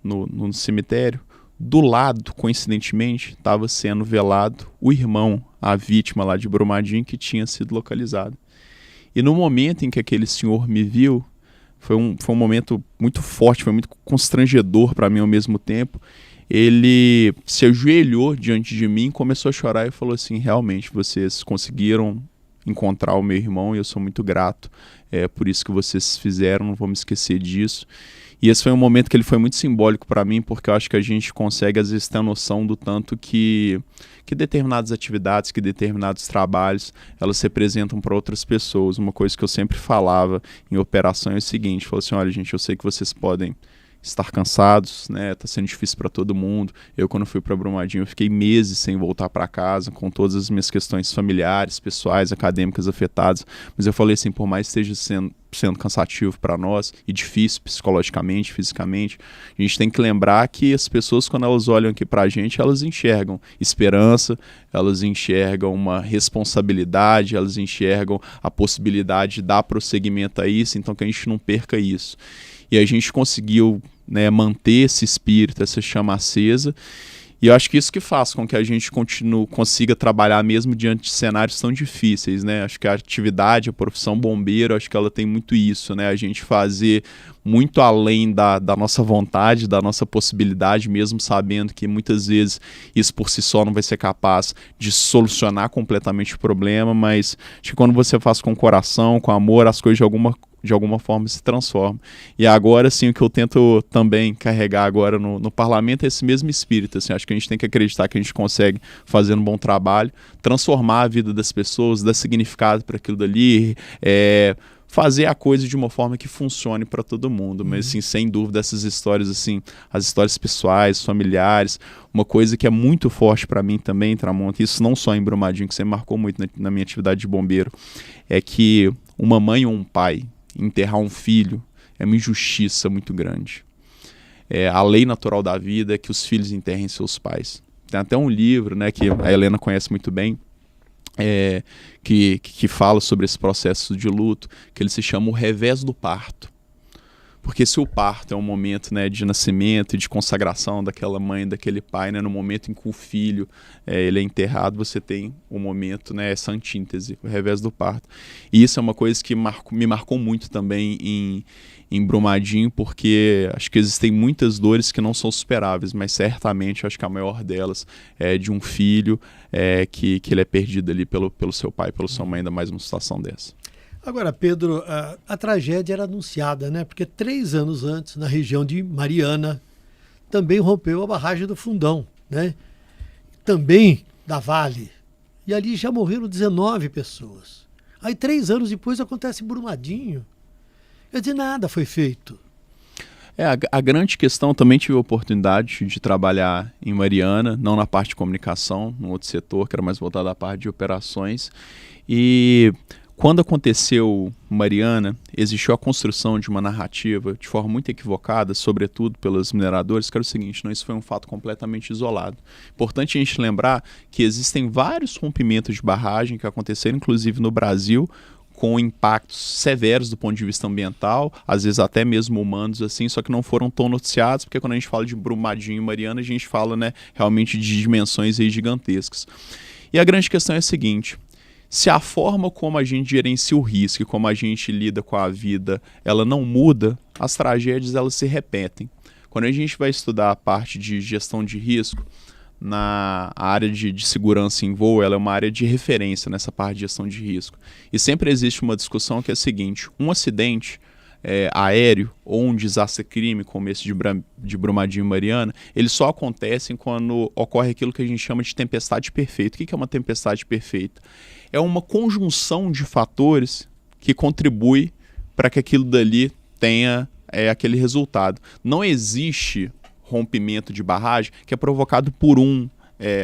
no cemitério, do lado, coincidentemente, estava sendo velado o irmão, a vítima lá de Brumadinho, que tinha sido localizado. E no momento em que aquele senhor me viu, foi um momento muito forte, foi muito constrangedor para mim ao mesmo tempo. Ele se ajoelhou diante de mim, começou a chorar e falou assim, realmente, vocês conseguiram encontrar o meu irmão e eu sou muito grato por isso que vocês fizeram, não vou me esquecer disso. E esse foi um momento que ele foi muito simbólico para mim, porque eu acho que a gente consegue, às vezes, ter a noção do tanto que determinadas atividades, que determinados trabalhos, elas representam para outras pessoas. Uma coisa que eu sempre falava em operação é o seguinte, falou assim, olha, gente, eu sei que vocês podem estar cansados, né? Tá sendo difícil para todo mundo. Eu, quando fui para Brumadinho, eu fiquei meses sem voltar para casa, com todas as minhas questões familiares, pessoais, acadêmicas afetadas. Mas eu falei assim, por mais que esteja sendo cansativo para nós e difícil psicologicamente, fisicamente, a gente tem que lembrar que as pessoas, quando elas olham aqui para a gente, elas enxergam esperança, elas enxergam uma responsabilidade, elas enxergam a possibilidade de dar prosseguimento a isso, então que a gente não perca isso. E a gente conseguiu, né, manter esse espírito, essa chama acesa. E eu acho que isso que faz com que a gente consiga trabalhar mesmo diante de cenários tão difíceis, né? Acho que a atividade, a profissão bombeiro, acho que ela tem muito isso, né? A gente fazer muito além da nossa vontade, da nossa possibilidade, mesmo sabendo que muitas vezes isso por si só não vai ser capaz de solucionar completamente o problema, mas acho que quando você faz com coração, com amor, as coisas de alguma forma se transformam. E agora, sim, o que eu tento também carregar agora no parlamento é esse mesmo espírito. Assim, acho que a gente tem que acreditar que a gente consegue fazer um bom trabalho, transformar a vida das pessoas, dar significado para aquilo dali, fazer a coisa de uma forma que funcione para todo mundo. Mas, assim, sem dúvida, essas histórias, assim, as histórias pessoais, familiares, uma coisa que é muito forte para mim também, Tramonta, isso não só em Brumadinho, que você marcou muito na minha atividade de bombeiro, é que uma mãe ou um pai enterrar um filho é uma injustiça muito grande. A lei natural da vida é que os filhos enterrem seus pais. Tem até um livro, né, que a Helena conhece muito bem, que fala sobre esse processo de luto, que ele se chama o revés do parto. Porque se o parto é um momento, né, de nascimento e de consagração daquela mãe, daquele pai, né, no momento em que o filho ele é enterrado, você tem um momento, né, essa antítese, o revés do parto. E isso é uma coisa que me marcou muito também em Brumadinho, porque acho que existem muitas dores que não são superáveis, mas certamente acho que a maior delas é de um filho que ele é perdido ali pelo seu pai, pela sua mãe, ainda mais numa situação dessa. Agora, Pedro, a tragédia era anunciada, né? Porque 3 anos antes, na região de Mariana, também rompeu a barragem do Fundão, né? Também da Vale. e ali já morreram 19 pessoas. Aí 3 anos depois acontece Brumadinho. Quer dizer, nada foi feito. A grande questão, também tive a oportunidade de trabalhar em Mariana, não na parte de comunicação, no outro setor, que era mais voltado à parte de operações. E quando aconteceu Mariana, existiu a construção de uma narrativa de forma muito equivocada, sobretudo pelos mineradores, que era o seguinte: não, isso foi um fato completamente isolado. Importante a gente lembrar que existem vários rompimentos de barragem que aconteceram, inclusive no Brasil, com impactos severos do ponto de vista ambiental, às vezes até mesmo humanos, assim, só que não foram tão noticiados, porque quando a gente fala de Brumadinho e Mariana, a gente fala, né, realmente de dimensões aí gigantescas. E a grande questão é a seguinte: se a forma como a gente gerencia o risco e como a gente lida com a vida, ela não muda, as tragédias elas se repetem. Quando a gente vai estudar a parte de gestão de risco, na área de segurança em voo, ela é uma área de referência nessa parte de gestão de risco. E sempre existe uma discussão que é a seguinte: um acidente aéreo ou um desastre-crime como esse de Brumadinho e Mariana, eles só acontecem quando ocorre aquilo que a gente chama de tempestade perfeita. O que é uma tempestade perfeita? É uma conjunção de fatores que contribui para que aquilo dali tenha aquele resultado. Não existe rompimento de barragem que é provocado por um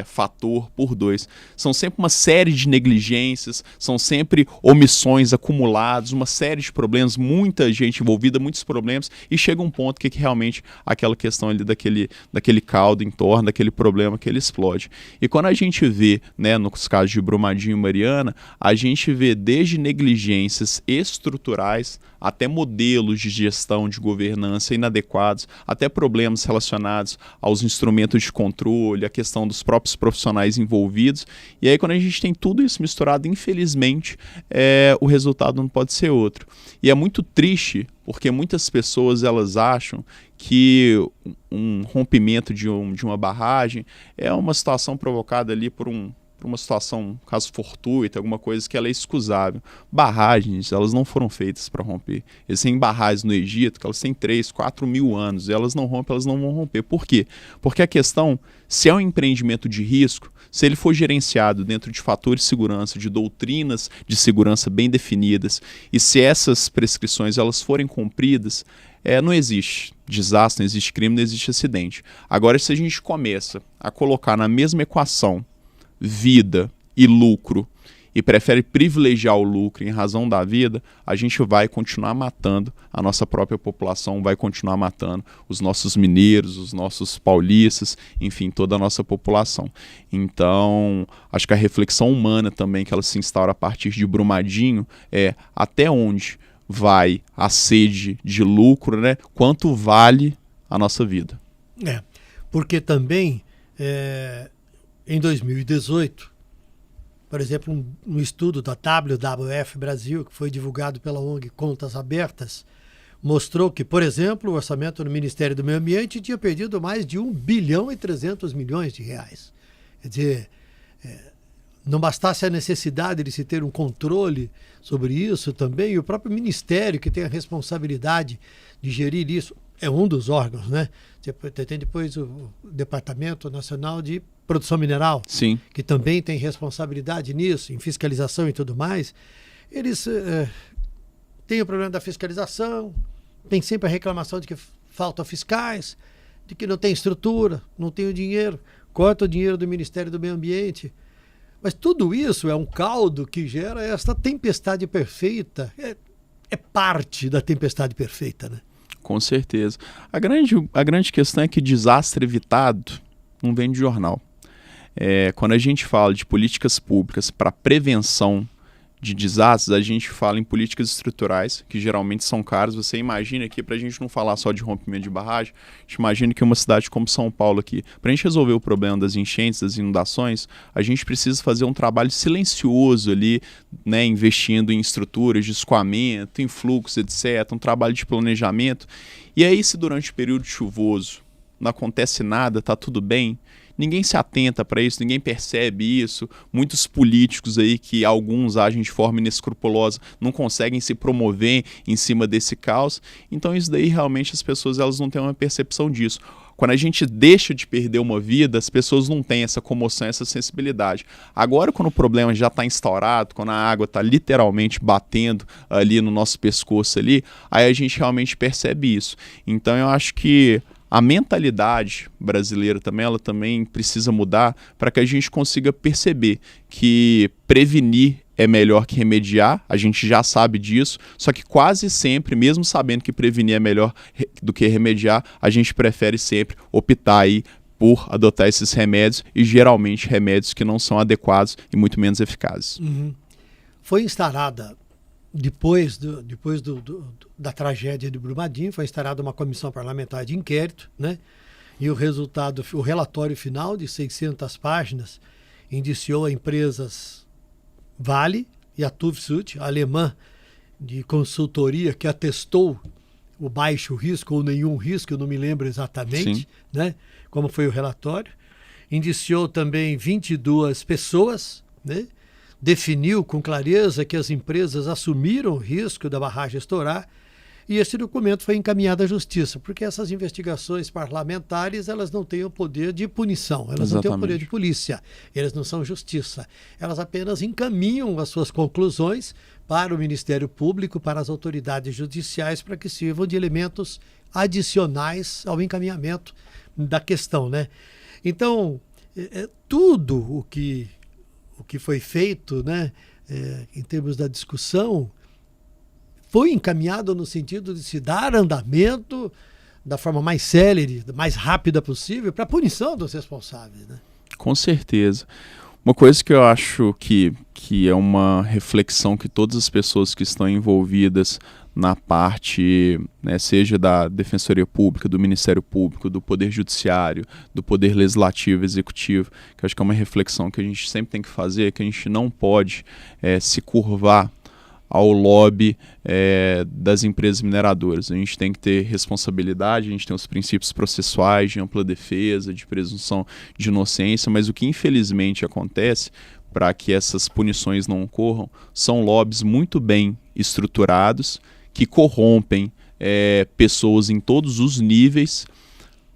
fator, por dois. São sempre uma série de negligências, são sempre omissões acumuladas, uma série de problemas, muita gente envolvida, muitos problemas, e chega um ponto que realmente aquela questão ali daquele caldo em torno, daquele problema que ele explode. E quando a gente vê, né, nos casos de Brumadinho e Mariana, a gente vê desde negligências estruturais até modelos de gestão, de governança inadequados, até problemas relacionados aos instrumentos de controle, a questão dos próprios profissionais envolvidos. E aí, quando a gente tem tudo isso misturado, infelizmente, o resultado não pode ser outro. E é muito triste, porque muitas pessoas elas acham que um rompimento de uma barragem é uma situação provocada ali por uma situação, caso fortuita, alguma coisa que ela é excusável. Barragens, elas não foram feitas para romper. Existem barragens no Egito que elas têm 3, 4 mil anos, e elas não rompem, elas não vão romper. Por quê? Porque a questão, se é um empreendimento de risco, se ele for gerenciado dentro de fatores de segurança, de doutrinas de segurança bem definidas, e se essas prescrições elas forem cumpridas, não existe desastre, não existe crime, não existe acidente. Agora, se a gente começa a colocar na mesma equação vida e lucro, e prefere privilegiar o lucro em razão da vida, a gente vai continuar matando a nossa própria população, vai continuar matando os nossos mineiros, os nossos paulistas, enfim, toda a nossa população. Então, acho que a reflexão humana também que ela se instaura a partir de Brumadinho é até onde vai a sede de lucro, né? Quanto vale a nossa vida. Porque também em 2018, por exemplo, um estudo da WWF Brasil, que foi divulgado pela ONG Contas Abertas, mostrou que, por exemplo, o orçamento do Ministério do Meio Ambiente tinha perdido mais de 1 bilhão e 300 milhões de reais. Quer dizer, não bastasse a necessidade de se ter um controle sobre isso também, e o próprio Ministério, que tem a responsabilidade de gerir isso, é um dos órgãos, né? Tem depois o Departamento Nacional de Produção Mineral, sim, que também tem responsabilidade nisso, em fiscalização e tudo mais. Eles têm o problema da fiscalização, tem sempre a reclamação de que faltam fiscais, de que não tem estrutura, não tem o dinheiro, corta o dinheiro do Ministério do Meio Ambiente. Mas tudo isso é um caldo que gera esta tempestade perfeita. É parte da tempestade perfeita, né? Com certeza. A grande questão é que desastre evitado não vem de jornal. Quando a gente fala de políticas públicas para prevenção de desastres, a gente fala em políticas estruturais, que geralmente são caras. Você imagina aqui, para a gente não falar só de rompimento de barragem, a gente imagina que uma cidade como São Paulo aqui, para a gente resolver o problema das enchentes, das inundações, a gente precisa fazer um trabalho silencioso ali, né, investindo em estruturas de escoamento, em fluxos, etc., um trabalho de planejamento. E aí, se durante o período chuvoso não acontece nada, está tudo bem, ninguém se atenta para isso, ninguém percebe isso. Muitos políticos aí, que alguns agem de forma inescrupulosa, não conseguem se promover em cima desse caos. Então isso daí realmente as pessoas elas não têm uma percepção disso. quando a gente deixa de perder uma vida, as pessoas não têm essa comoção, essa sensibilidade. Agora, quando o problema já está instaurado, quando a água está literalmente batendo ali no nosso pescoço ali, aí a gente realmente percebe isso. Então eu acho que a mentalidade brasileira também, ela também precisa mudar para que a gente consiga perceber que prevenir é melhor que remediar, a gente já sabe disso, só que quase sempre, mesmo sabendo que prevenir é melhor do que remediar, a gente prefere sempre optar aí por adotar esses remédios e geralmente remédios que não são adequados e muito menos eficazes. Foi instaurada, depois da tragédia de Brumadinho, foi instaurada uma comissão parlamentar de inquérito, né? E o relatório final de 600 páginas indiciou a empresas Vale e a TÜV-SÜD, alemã de consultoria, que atestou o baixo risco ou nenhum risco, eu não me lembro exatamente, né, como foi o relatório. Indiciou também 22 pessoas, né, definiu com clareza que as empresas assumiram o risco da barragem estourar, e esse documento foi encaminhado à Justiça, porque essas investigações parlamentares, elas não têm o poder de punição, elas não têm o poder de polícia, elas não são justiça. Elas apenas encaminham as suas conclusões para o Ministério Público, para as autoridades judiciais, para que sirvam de elementos adicionais ao encaminhamento da questão, né? Então, tudo o que foi feito, né, em termos da discussão, foi encaminhado no sentido de se dar andamento da forma mais célere, mais rápida possível, para a punição dos responsáveis, né? Com certeza. Uma coisa que eu acho que é uma reflexão que todas as pessoas que estão envolvidas na parte, né, seja da Defensoria Pública, do Ministério Público, do Poder Judiciário, do Poder Legislativo e Executivo, que eu acho que é uma reflexão que a gente sempre tem que fazer, que a gente não pode se curvar ao lobby das empresas mineradoras. A gente tem que ter responsabilidade, a gente tem os princípios processuais de ampla defesa, de presunção de inocência, mas o que infelizmente acontece para que essas punições não ocorram são lobbies muito bem estruturados que corrompem pessoas em todos os níveis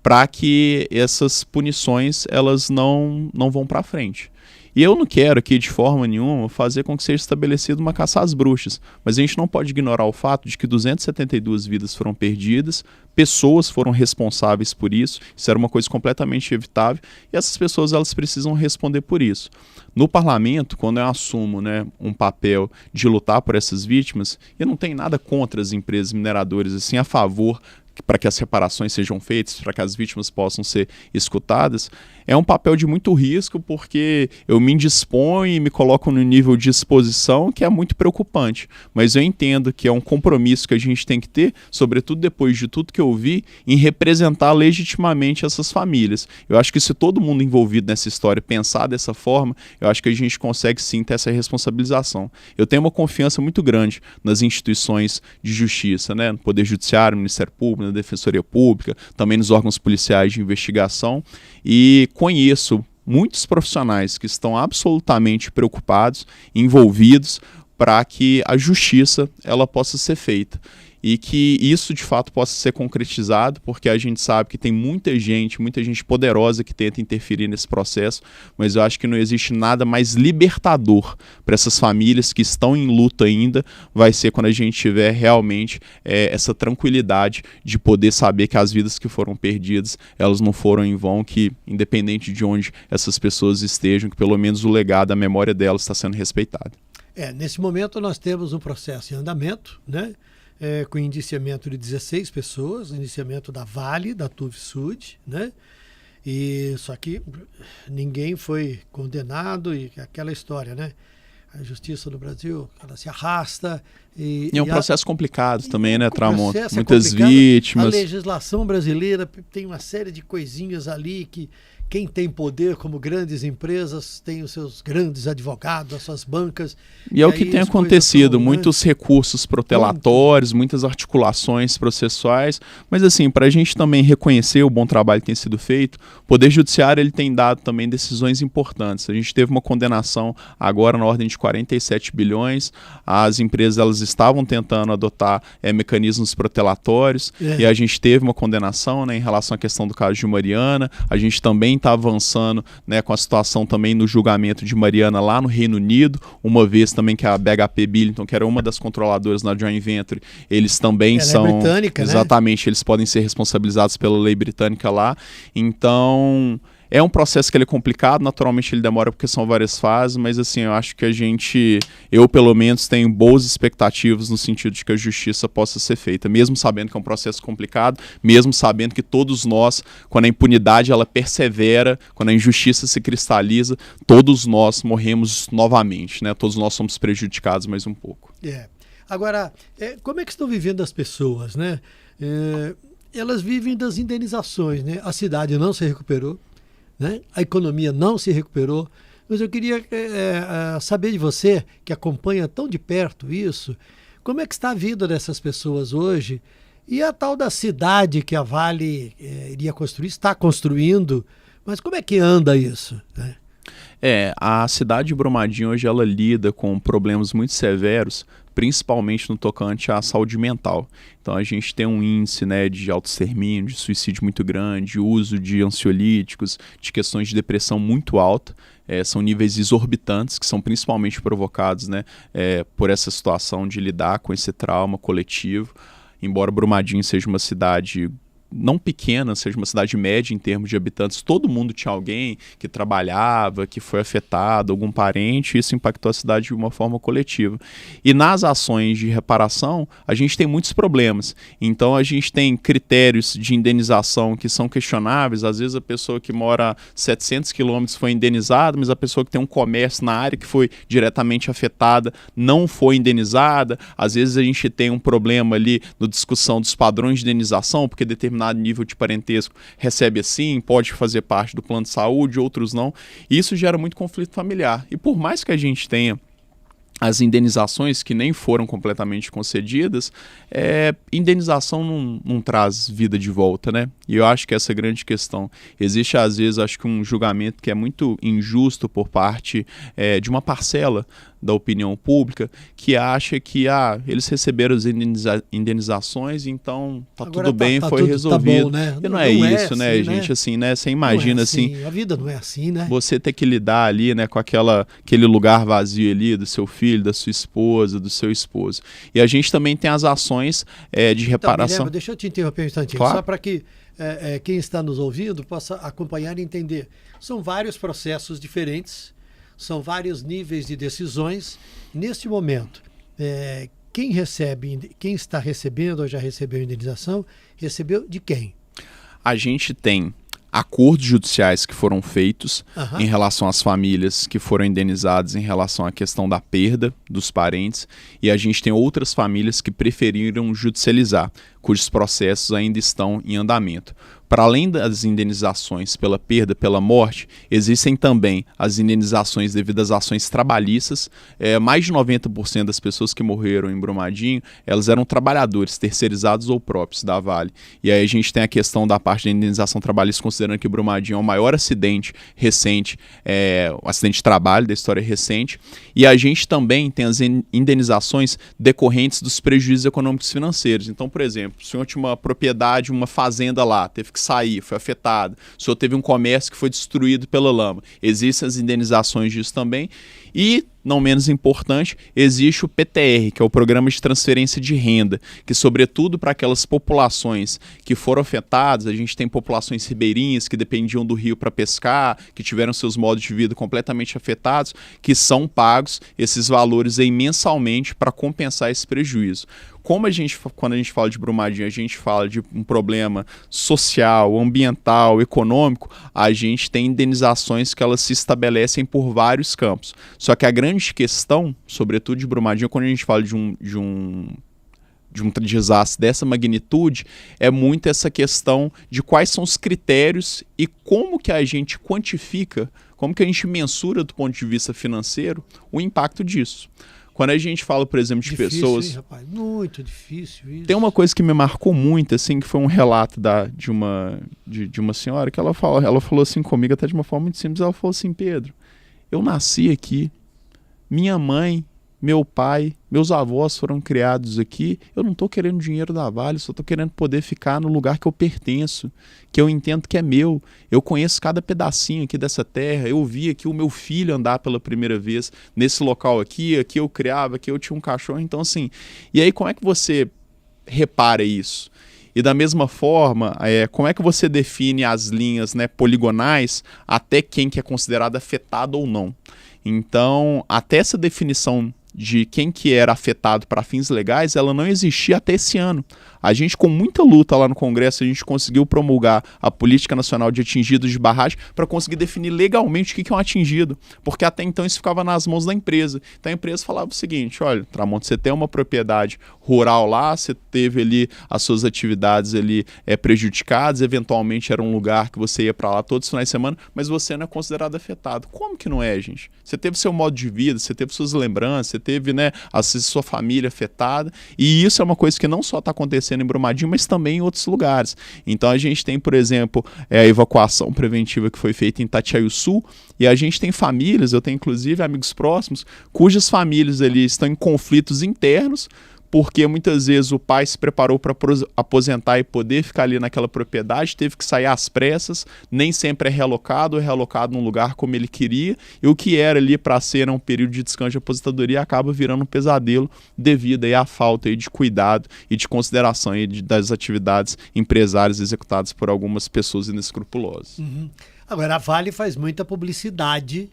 para que essas punições elas não vão para frente. E eu não quero aqui, de forma nenhuma, fazer com que seja estabelecida uma caça às bruxas, mas a gente não pode ignorar o fato de que 272 vidas foram perdidas, pessoas foram responsáveis por isso era uma coisa completamente evitável, e essas pessoas elas precisam responder por isso. No parlamento, quando eu assumo, né, um papel de lutar por essas vítimas, eu não tenho nada contra as empresas mineradoras, assim, a favor para que as reparações sejam feitas, para que as vítimas possam ser escutadas, é um papel de muito risco, porque eu me indisponho e me coloco no nível de exposição que é muito preocupante. Mas eu entendo que é um compromisso que a gente tem que ter, sobretudo depois de tudo que eu vi, em representar legitimamente essas famílias. Eu acho que se todo mundo envolvido nessa história pensar dessa forma, eu acho que a gente consegue sim ter essa responsabilização. Eu tenho uma confiança muito grande nas instituições de justiça, né? No Poder Judiciário, no Ministério Público, na Defensoria Pública, também nos órgãos policiais de investigação, e conheço muitos profissionais que estão absolutamente preocupados, envolvidos, para que a justiça ela possa ser feita. E que isso de fato possa ser concretizado, porque a gente sabe que tem muita gente poderosa que tenta interferir nesse processo, mas eu acho que não existe nada mais libertador para essas famílias que estão em luta ainda, vai ser quando a gente tiver realmente essa tranquilidade de poder saber que as vidas que foram perdidas, elas não foram em vão, que independente de onde essas pessoas estejam, que pelo menos o legado, a memória delas está sendo respeitada. Nesse momento nós temos um processo em andamento, né? Com indiciamento de 16 pessoas, indiciamento da Vale, da TÜV-SÜD, né? E só que ninguém foi condenado, e aquela história, né? A justiça no Brasil, ela se arrasta. E é um processo complicado também, né, Tramonta? Muitas vítimas. A legislação brasileira tem uma série de coisinhas ali que quem tem poder, como grandes empresas, tem os seus grandes advogados, as suas bancas. E é o que tem acontecido, muitos recursos protelatórios, muitas articulações processuais, mas assim, para a gente também reconhecer o bom trabalho que tem sido feito, o Poder Judiciário ele tem dado também decisões importantes. A gente teve uma condenação agora na ordem de 47 bilhões, as empresas elas estavam tentando adotar mecanismos protelatórios, e a gente teve uma condenação, né, em relação à questão do caso de Mariana. A gente também está avançando, né, com a situação também no julgamento de Mariana lá no Reino Unido, uma vez também que a BHP Billiton, que era uma das controladoras na joint venture, eles também são... é britânica, exatamente, né? Eles podem ser responsabilizados pela lei britânica lá. Então... é um processo que ele é complicado, naturalmente ele demora porque são várias fases, mas assim, eu acho que eu pelo menos tenho boas expectativas no sentido de que a justiça possa ser feita, mesmo sabendo que é um processo complicado, mesmo sabendo que todos nós, quando a impunidade ela persevera, quando a injustiça se cristaliza, todos nós morremos novamente, né? Todos nós somos prejudicados mais um pouco. Agora, como é que estão vivendo as pessoas, né? Elas vivem das indenizações, né? A cidade não se recuperou, né? A economia não se recuperou, mas eu queria saber de você, que acompanha tão de perto isso, como é que está a vida dessas pessoas hoje e a tal da cidade que a Vale iria construir, está construindo, mas como é que anda isso, né? A cidade de Brumadinho hoje ela lida com problemas muito severos, principalmente no tocante à saúde mental. Então a gente tem um índice, né, de autoextermínio, de suicídio muito grande, uso de ansiolíticos, de questões de depressão muito alta. São níveis exorbitantes que são principalmente provocados, né, por essa situação de lidar com esse trauma coletivo. Embora Brumadinho seja uma cidade não pequena, seja uma cidade média em termos de habitantes, todo mundo tinha alguém que trabalhava, que foi afetado, algum parente, e isso impactou a cidade de uma forma coletiva. E nas ações de reparação, a gente tem muitos problemas. Então a gente tem critérios de indenização que são questionáveis. Às vezes a pessoa que mora a 700 quilômetros foi indenizada, mas a pessoa que tem um comércio na área que foi diretamente afetada não foi indenizada. Às vezes a gente tem um problema ali na discussão dos padrões de indenização, porque determinado nível de parentesco recebe assim, pode fazer parte do plano de saúde, outros não. E isso gera muito conflito familiar. E por mais que a gente tenha as indenizações que nem foram completamente concedidas, indenização não traz vida de volta, né? E eu acho que essa é a grande questão. Existe, às vezes, acho que um julgamento que é muito injusto por parte de uma parcela da opinião pública, que acha que eles receberam as indenizações, então agora tudo bem, foi tudo resolvido. Tá bom, né? E não é isso, assim, né, gente? Assim, né? Você imagina assim, a vida não é assim, né? você ter que lidar ali, né, com aquele lugar vazio ali do seu filho, da sua esposa, do seu esposo. E a gente também tem as ações de reparação. Então, deixa eu te interromper um instantinho, claro. Só para que quem está nos ouvindo possa acompanhar e entender. São vários processos diferentes, são vários níveis de decisões. Neste momento, quem está recebendo ou já recebeu indenização, recebeu de quem? A gente tem acordos judiciais que foram feitos em relação às famílias que foram indenizadas em relação à questão da perda dos parentes, e a gente tem outras famílias que preferiram judicializar, cujos processos ainda estão em andamento. Para além das indenizações pela perda, pela morte, existem também as indenizações devido às ações trabalhistas. Mais de 90% das pessoas que morreram em Brumadinho, elas eram trabalhadores, terceirizados ou próprios da Vale. E aí a gente tem a questão da parte da indenização trabalhista, considerando que Brumadinho é o maior acidente recente, um acidente de trabalho da história recente. E a gente também tem as indenizações decorrentes dos prejuízos econômicos e financeiros. Então, por exemplo, o senhor tinha uma propriedade, uma fazenda lá, teve que sair, foi afetado. O senhor teve um comércio que foi destruído pela lama. Existem as indenizações disso também. E, não menos importante, existe o PTR, que é o Programa de Transferência de Renda, que, sobretudo para aquelas populações que foram afetadas, a gente tem populações ribeirinhas que dependiam do rio para pescar, que tiveram seus modos de vida completamente afetados, que são pagos esses valores aí mensalmente para compensar esse prejuízo. Quando a gente fala de Brumadinho, a gente fala de um problema social, ambiental, econômico, a gente tem indenizações que elas se estabelecem por vários campos. Só que a grande questão, sobretudo de Brumadinho, quando a gente fala de um desastre dessa magnitude, é muito essa questão de quais são os critérios e como que a gente quantifica, como que a gente mensura do ponto de vista financeiro o impacto disso. Quando a gente fala, por exemplo, de difícil, pessoas... Hein, rapaz? Muito difícil isso. Tem uma coisa que me marcou muito, assim, que foi um relato de uma senhora, que ela falou assim comigo, até de uma forma muito simples, ela falou assim: Pedro, eu nasci aqui, minha mãe meu pai, meus avós foram criados aqui, eu não estou querendo dinheiro da Vale, só estou querendo poder ficar no lugar que eu pertenço, que eu entendo que é meu. Eu conheço cada pedacinho aqui dessa terra, eu vi aqui o meu filho andar pela primeira vez nesse local aqui eu criava, aqui eu tinha um cachorro, então assim, e aí como é que você repara isso? E da mesma forma, como é que você define as linhas, né, poligonais até quem que é considerado afetado ou não? Então, até essa definição de quem que era afetado para fins legais, ela não existia até esse ano. A gente, com muita luta lá no Congresso, a gente conseguiu promulgar a Política Nacional de Atingidos de Barragem para conseguir definir legalmente o que é um atingido, porque até então isso ficava nas mãos da empresa. Então a empresa falava o seguinte, olha, Tramonte, você tem uma propriedade rural lá, você teve ali as suas atividades ali prejudicadas, eventualmente era um lugar que você ia para lá todos os finais de semana, mas você não é considerado afetado. Como que não é, gente? Você teve seu modo de vida, você teve suas lembranças, você teve, né, a sua família afetada, e isso é uma coisa que não só está acontecendo em Brumadinho, mas também em outros lugares. Então a gente tem, por exemplo, a evacuação preventiva que foi feita em Itatiaiuçu, e a gente tem famílias, eu tenho inclusive amigos próximos, cujas famílias ali estão em conflitos internos, porque muitas vezes o pai se preparou para aposentar e poder ficar ali naquela propriedade, teve que sair às pressas, nem sempre é realocado num lugar como ele queria, e o que era ali para ser um período de descanso de aposentadoria acaba virando um pesadelo devido aí à falta aí de cuidado e de consideração aí das atividades empresárias executadas por algumas pessoas inescrupulosas. Uhum. Agora, a Vale faz muita publicidade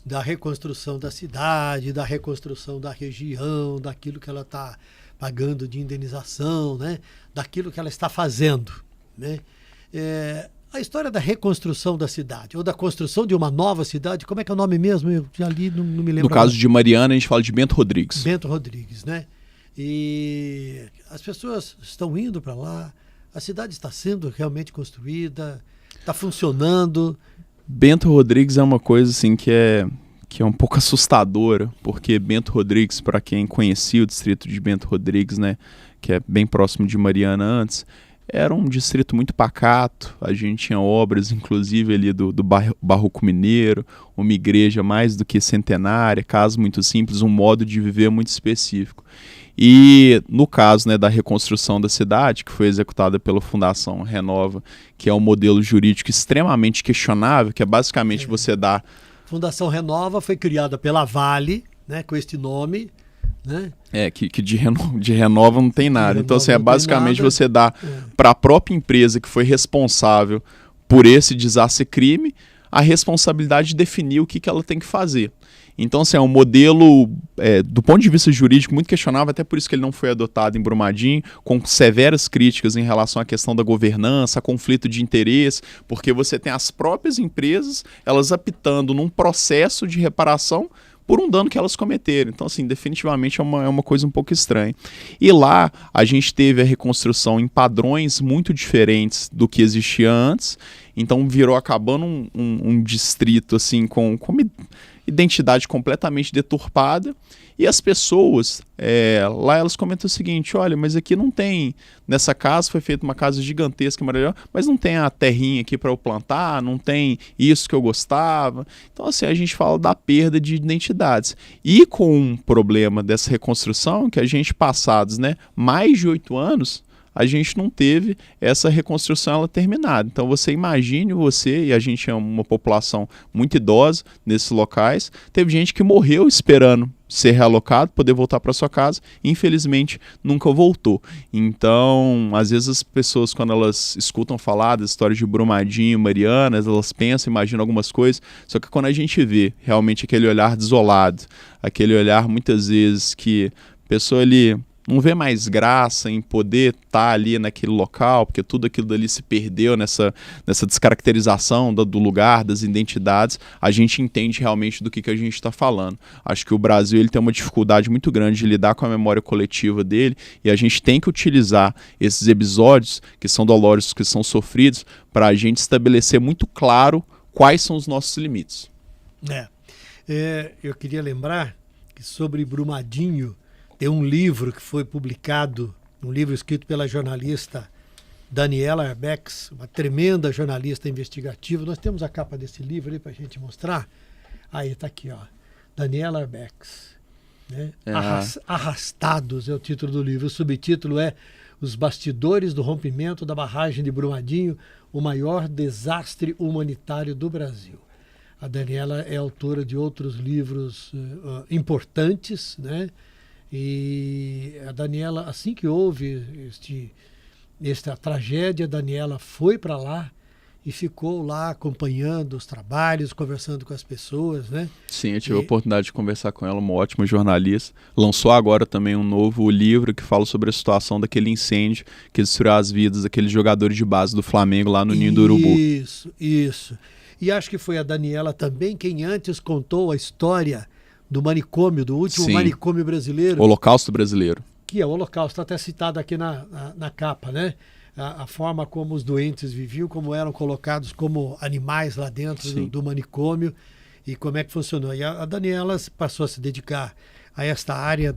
da reconstrução da cidade, da reconstrução da região, daquilo que ela está pagando de indenização, né? Daquilo que ela está fazendo, né? A história da reconstrução da cidade, ou da construção de uma nova cidade, como é que é o nome mesmo? Eu já li, não me lembro. No caso de Mariana, a gente fala de Bento Rodrigues. Bento Rodrigues, né? E as pessoas estão indo para lá, a cidade está sendo realmente construída, está funcionando. Bento Rodrigues é uma coisa assim que é um pouco assustadora, porque Bento Rodrigues, para quem conhecia o distrito de Bento Rodrigues, né, que é bem próximo de Mariana antes, era um distrito muito pacato, a gente tinha obras, inclusive ali do Barroco Mineiro, uma igreja mais do que centenária, casas muito simples, um modo de viver muito específico. E no caso, né, da reconstrução da cidade, que foi executada pela Fundação Renova, que é um modelo jurídico extremamente questionável, que é basicamente você dar... Fundação Renova foi criada pela Vale, né, com este nome, né? Que de renova não tem nada. Então, assim, basicamente você dá para a própria empresa que foi responsável por esse desastre-crime a responsabilidade de definir o que ela tem que fazer. Então, assim, é um modelo, do ponto de vista jurídico, muito questionável, até por isso que ele não foi adotado em Brumadinho, com severas críticas em relação à questão da governança, conflito de interesse, porque você tem as próprias empresas, elas apitando num processo de reparação por um dano que elas cometeram. Então, assim, definitivamente é uma coisa um pouco estranha. E lá, a gente teve a reconstrução em padrões muito diferentes do que existia antes, então virou acabando um distrito, assim, com identidade completamente deturpada, e as pessoas, lá elas comentam o seguinte, olha, mas aqui não tem, nessa casa foi feita uma casa gigantesca, maravilhosa, mas não tem a terrinha aqui para eu plantar, não tem isso que eu gostava. Então, assim, a gente fala da perda de identidades. E com um problema dessa reconstrução, que a gente passados, né, mais de 8 anos, a gente não teve essa reconstrução ela terminada. Então você imagine e a gente é uma população muito idosa nesses locais, teve gente que morreu esperando ser realocado, poder voltar para sua casa, e infelizmente nunca voltou. Então, às vezes as pessoas, quando elas escutam falar das histórias de Brumadinho, Marianas, elas pensam, imaginam algumas coisas, só que quando a gente vê realmente aquele olhar desolado, aquele olhar muitas vezes que a pessoa ali não vê mais graça em poder estar ali naquele local, porque tudo aquilo dali se perdeu nessa descaracterização do lugar, das identidades, a gente entende realmente do que a gente está falando. Acho que o Brasil ele tem uma dificuldade muito grande de lidar com a memória coletiva dele, e a gente tem que utilizar esses episódios que são dolorosos, que são sofridos, para a gente estabelecer muito claro quais são os nossos limites. Eu queria lembrar que sobre Brumadinho, tem um livro que foi publicado, um livro escrito pela jornalista Daniela Arbex, uma tremenda jornalista investigativa. Nós temos a capa desse livro ali para a gente mostrar. Aí, está aqui, ó, Daniela Arbex. né? Arrastados é o título do livro. O subtítulo é Os Bastidores do Rompimento da Barragem de Brumadinho, o maior desastre humanitário do Brasil. A Daniela é autora de outros livros importantes, né? E a Daniela, assim que houve esta tragédia, a Daniela foi para lá e ficou lá acompanhando os trabalhos, conversando com as pessoas, né? Sim, eu tive a oportunidade de conversar com ela, uma ótima jornalista. Lançou agora também um novo livro que fala sobre a situação daquele incêndio que destruiu as vidas daqueles jogadores de base do Flamengo lá no Ninho do Urubu. Isso. E acho que foi a Daniela também quem antes contou a história do manicômio, do último manicômio brasileiro. Holocausto brasileiro. Que é o Holocausto, até citado aqui na capa, né? A forma como os doentes viviam, como eram colocados como animais lá dentro do manicômio e como é que funcionou. E a Daniela passou a se dedicar a esta área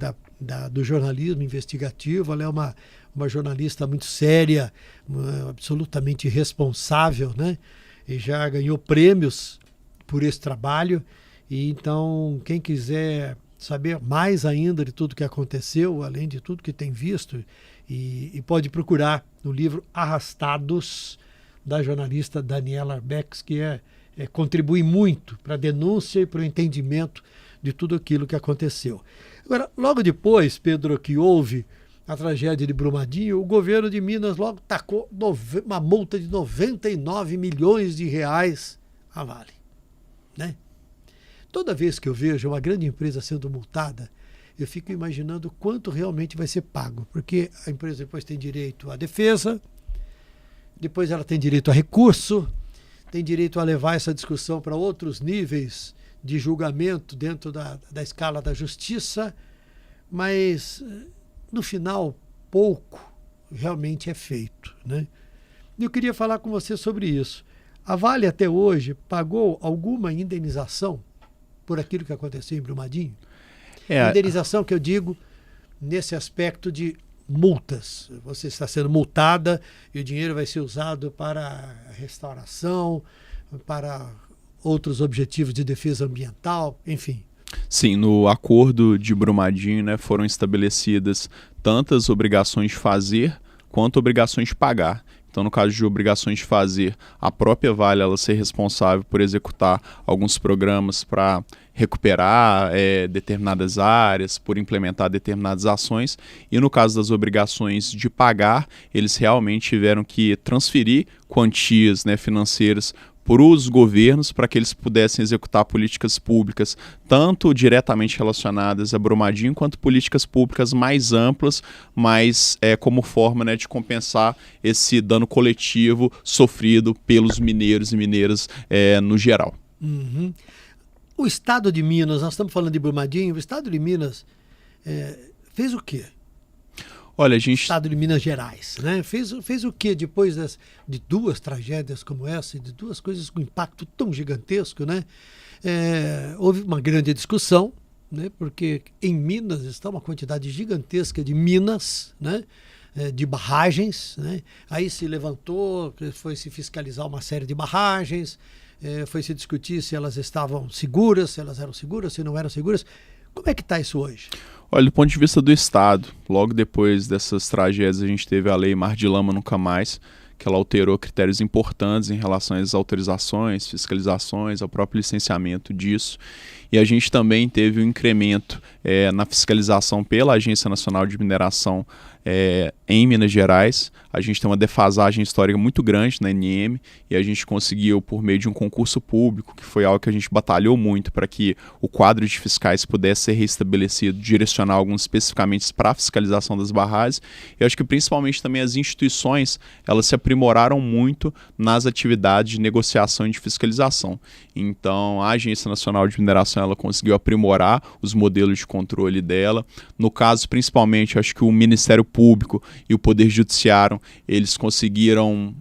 do jornalismo investigativo. Ela é uma jornalista muito séria, absolutamente responsável, né? E já ganhou prêmios por esse trabalho. E então, quem quiser saber mais ainda de tudo que aconteceu, além de tudo que tem visto, e pode procurar no livro Arrastados, da jornalista Daniela Arbex, que contribui muito para a denúncia e para o entendimento de tudo aquilo que aconteceu. Agora, logo depois, Pedro, que houve a tragédia de Brumadinho, o governo de Minas logo tacou uma multa de 99 milhões de reais à Vale, né? Toda vez que eu vejo uma grande empresa sendo multada, eu fico imaginando quanto realmente vai ser pago, porque a empresa depois tem direito à defesa, depois ela tem direito a recurso, tem direito a levar essa discussão para outros níveis de julgamento dentro da escala da justiça, mas no final pouco realmente é feito, né? Eu queria falar com você sobre isso. A Vale até hoje pagou alguma indenização por aquilo que aconteceu em Brumadinho? Indenização que eu digo nesse aspecto de multas. Você está sendo multada e o dinheiro vai ser usado para restauração, para outros objetivos de defesa ambiental, enfim. Sim, no acordo de Brumadinho, né, foram estabelecidas tantas obrigações de fazer quanto obrigações de pagar. Então, no caso de obrigações de fazer, a própria Vale ela ser responsável por executar alguns programas para recuperar determinadas áreas, por implementar determinadas ações. E no caso das obrigações de pagar, eles realmente tiveram que transferir quantias, né, financeiras para os governos para que eles pudessem executar políticas públicas tanto diretamente relacionadas a Brumadinho quanto políticas públicas mais amplas, mas como forma, né, de compensar esse dano coletivo sofrido pelos mineiros e mineiras no geral. Uhum. O Estado de Minas, nós estamos falando de Brumadinho, o Estado de Minas fez o quê? Olha, Estado de Minas Gerais, né? Fez o que depois de duas tragédias como essa, de duas coisas com impacto tão gigantesco, né? Houve uma grande discussão, né? Porque em Minas está uma quantidade gigantesca de minas, né? De barragens, né? Aí se levantou, foi se fiscalizar uma série de barragens, foi se discutir se elas estavam seguras, se elas eram seguras, se não eram seguras. Como é que está isso hoje? Olha, do ponto de vista do Estado, logo depois dessas tragédias a gente teve a Lei Mar de Lama Nunca Mais, que ela alterou critérios importantes em relação às autorizações, fiscalizações, ao próprio licenciamento disso. E a gente também teve um incremento na fiscalização pela Agência Nacional de Mineração em Minas Gerais. A gente tem uma defasagem histórica muito grande na ANM e a gente conseguiu, por meio de um concurso público, que foi algo que a gente batalhou muito para que o quadro de fiscais pudesse ser restabelecido, direcionar alguns especificamente para a fiscalização das barragens. Eu acho que principalmente também as instituições, elas se aprimoraram muito nas atividades de negociação e de fiscalização. Então, a Agência Nacional de Mineração, ela conseguiu aprimorar os modelos de controle dela. No caso, principalmente, acho que o Ministério Público e o Poder Judiciário, eles conseguiram,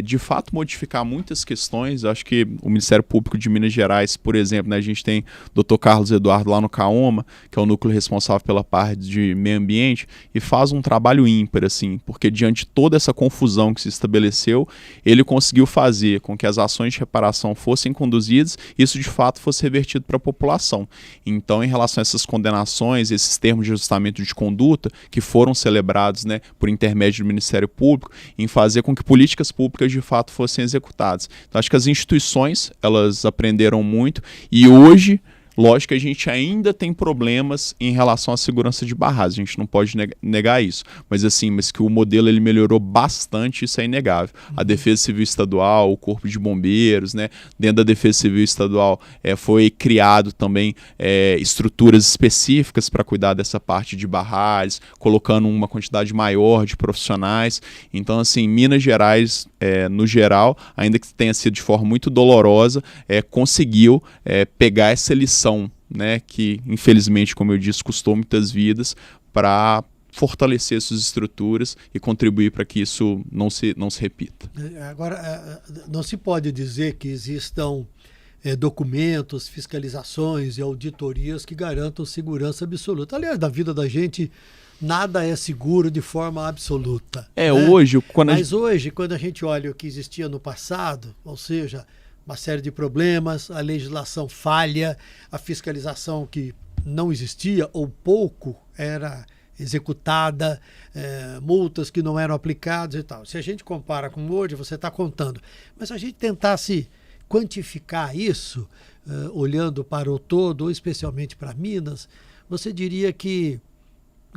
de fato, modificar muitas questões. Eu acho que o Ministério Público de Minas Gerais, por exemplo, né, a gente tem o Dr. Carlos Eduardo lá no CAOMA, que é o núcleo responsável pela parte de meio ambiente, e faz um trabalho ímpar, assim, porque diante de toda essa confusão que se estabeleceu, ele conseguiu fazer com que as ações de reparação fossem conduzidas e isso, de fato, fosse revertido para a população. Então, em relação a essas condenações, esses termos de ajustamento de conduta que foram celebrados, né, por intermédio do Ministério Público, em fazer com que políticas públicas de fato fossem executadas. Então, acho que as instituições, elas aprenderam muito e hoje, lógico que a gente ainda tem problemas em relação à segurança de barragens, a gente não pode negar isso, mas que o modelo ele melhorou bastante, isso é inegável. A Defesa Civil Estadual, o Corpo de Bombeiros, né, dentro da Defesa Civil Estadual foi criado também estruturas específicas para cuidar dessa parte de barragens, colocando uma quantidade maior de profissionais. Então, assim, Minas Gerais, no geral, ainda que tenha sido de forma muito dolorosa, conseguiu pegar essa lição, né, que infelizmente, como eu disse, custou muitas vidas, para fortalecer suas estruturas e contribuir para que isso não se repita. Agora, não se pode dizer que existam documentos, fiscalizações e auditorias que garantam segurança absoluta. Aliás, na vida da gente, nada é seguro de forma absoluta. Né? Hoje, hoje, quando a gente olha o que existia no passado, ou seja, uma série de problemas, a legislação falha, a fiscalização que não existia ou pouco era executada, multas que não eram aplicadas e tal. Se a gente compara com hoje, você está contando. Mas se a gente tentasse quantificar isso, olhando para o todo, ou especialmente para Minas, você diria que,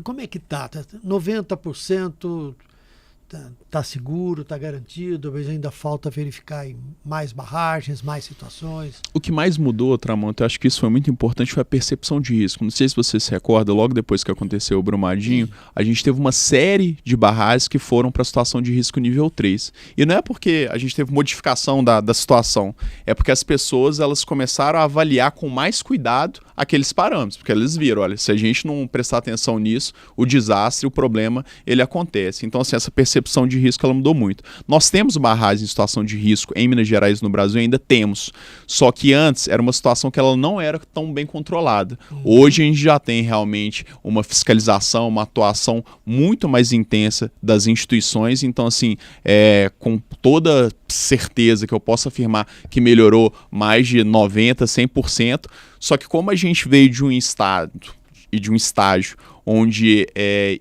como é que está? 90% está seguro, está garantido, mas ainda falta verificar em mais barragens, mais situações. O que mais mudou, Tramonta, eu acho que isso foi muito importante, foi a percepção de risco. Não sei se você se recorda, logo depois que aconteceu o Brumadinho, a gente teve uma série de barragens que foram para a situação de risco nível 3. E não é porque a gente teve modificação da situação, é porque as pessoas elas começaram a avaliar com mais cuidado aqueles parâmetros, porque eles viram, olha, se a gente não prestar atenção nisso, o desastre, o problema, ele acontece. Então, assim, essa percepção de risco ela mudou muito. Nós temos barragens em situação de risco em Minas Gerais e no Brasil, ainda temos. Só que antes era uma situação que ela não era tão bem controlada. Hoje a gente já tem realmente uma fiscalização, uma atuação muito mais intensa das instituições. Então, assim, com toda certeza que eu posso afirmar que melhorou mais de 90%, 100%. Só que como a gente veio de um estado e de um estágio onde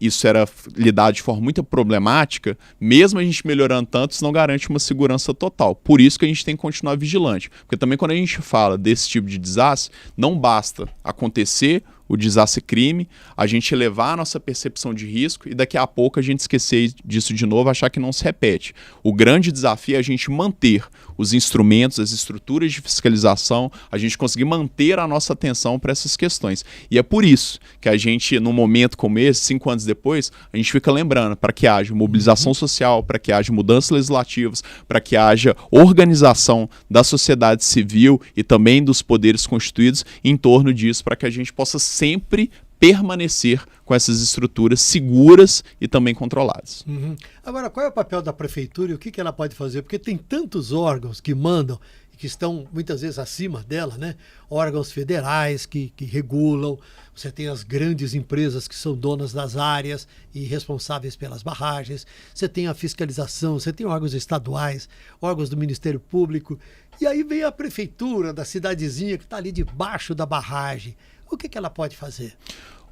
isso era lidado de forma muito problemática, mesmo a gente melhorando tanto, isso não garante uma segurança total. Por isso que a gente tem que continuar vigilante. Porque também quando a gente fala desse tipo de desastre, não basta acontecer o desastre crime, a gente elevar a nossa percepção de risco e daqui a pouco a gente esquecer disso de novo, achar que não se repete. O grande desafio é a gente manter os instrumentos, as estruturas de fiscalização, a gente conseguir manter a nossa atenção para essas questões. E é por isso que a gente, num momento como esse, 5 anos depois, a gente fica lembrando para que haja mobilização social, para que haja mudanças legislativas, para que haja organização da sociedade civil e também dos poderes constituídos em torno disso, para que a gente possa sempre permanecer com essas estruturas seguras e também controladas. Agora, qual é o papel da prefeitura e o que ela pode fazer? Porque tem tantos órgãos que mandam e que estão muitas vezes acima dela, né? Órgãos federais que regulam, você tem as grandes empresas que são donas das áreas e responsáveis pelas barragens, você tem a fiscalização, você tem órgãos estaduais, órgãos do Ministério Público, e aí vem a prefeitura da cidadezinha que está ali debaixo da barragem. O que ela pode fazer?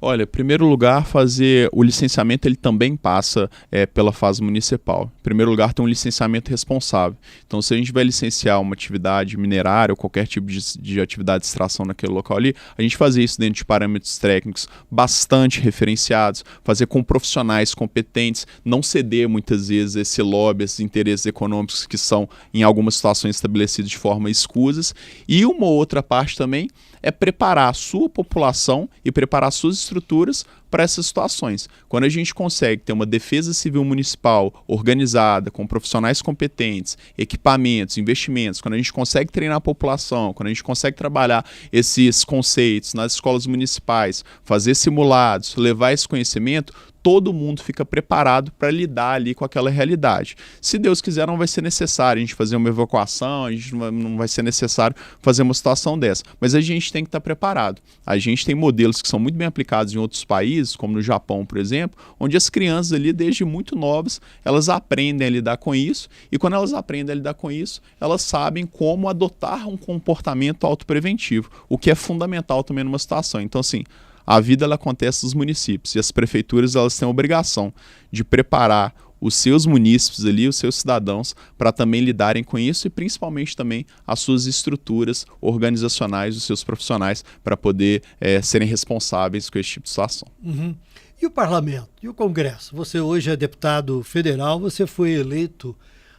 Olha, em primeiro lugar, fazer o licenciamento, ele também passa pela fase municipal. Em primeiro lugar, tem um licenciamento responsável. Então, se a gente vai licenciar uma atividade minerária ou qualquer tipo de atividade de extração naquele local ali, a gente fazer isso dentro de parâmetros técnicos bastante referenciados, fazer com profissionais competentes, não ceder muitas vezes esse lobby, esses interesses econômicos que são, em algumas situações, estabelecidos de forma escusas. E uma outra parte também é preparar a sua população e preparar suas estruturas para essas situações. Quando a gente consegue ter uma defesa civil municipal organizada, com profissionais competentes, equipamentos, investimentos, quando a gente consegue treinar a população, quando a gente consegue trabalhar esses conceitos nas escolas municipais, fazer simulados, levar esse conhecimento, todo mundo fica preparado para lidar ali com aquela realidade. Se Deus quiser, não vai ser necessário a gente fazer uma evacuação, a gente não vai ser necessário fazer uma situação dessa, mas a gente tem que estar preparado. A gente tem modelos que são muito bem aplicados em outros países, como no Japão, por exemplo, onde as crianças ali, desde muito novas, elas aprendem a lidar com isso, e quando elas aprendem a lidar com isso, elas sabem como adotar um comportamento autopreventivo, o que é fundamental também numa situação. Então, assim, a vida ela acontece nos municípios, e as prefeituras elas têm a obrigação de preparar os seus munícipes ali, os seus cidadãos, para também lidarem com isso, e principalmente também as suas estruturas organizacionais, os seus profissionais, para poder serem responsáveis com esse tipo de situação. Uhum. E o parlamento? E o Congresso? Você hoje é deputado federal, você foi eleito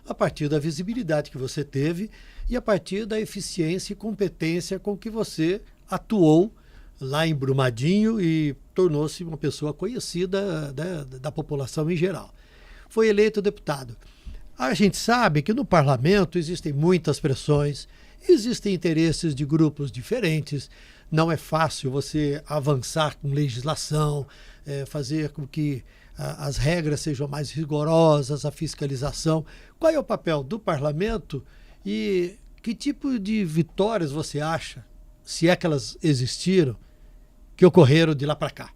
a partir da visibilidade que você teve e a partir da eficiência e competência com que você atuou lá em Brumadinho e tornou-se uma pessoa conhecida da população em geral. Foi eleito deputado. A gente sabe que no parlamento existem muitas pressões, existem interesses de grupos diferentes, não é fácil você avançar com legislação, fazer com que as regras sejam mais rigorosas, a fiscalização. Qual é o papel do parlamento e que tipo de vitórias você acha, se é que elas existiram, que ocorreram de lá para cá?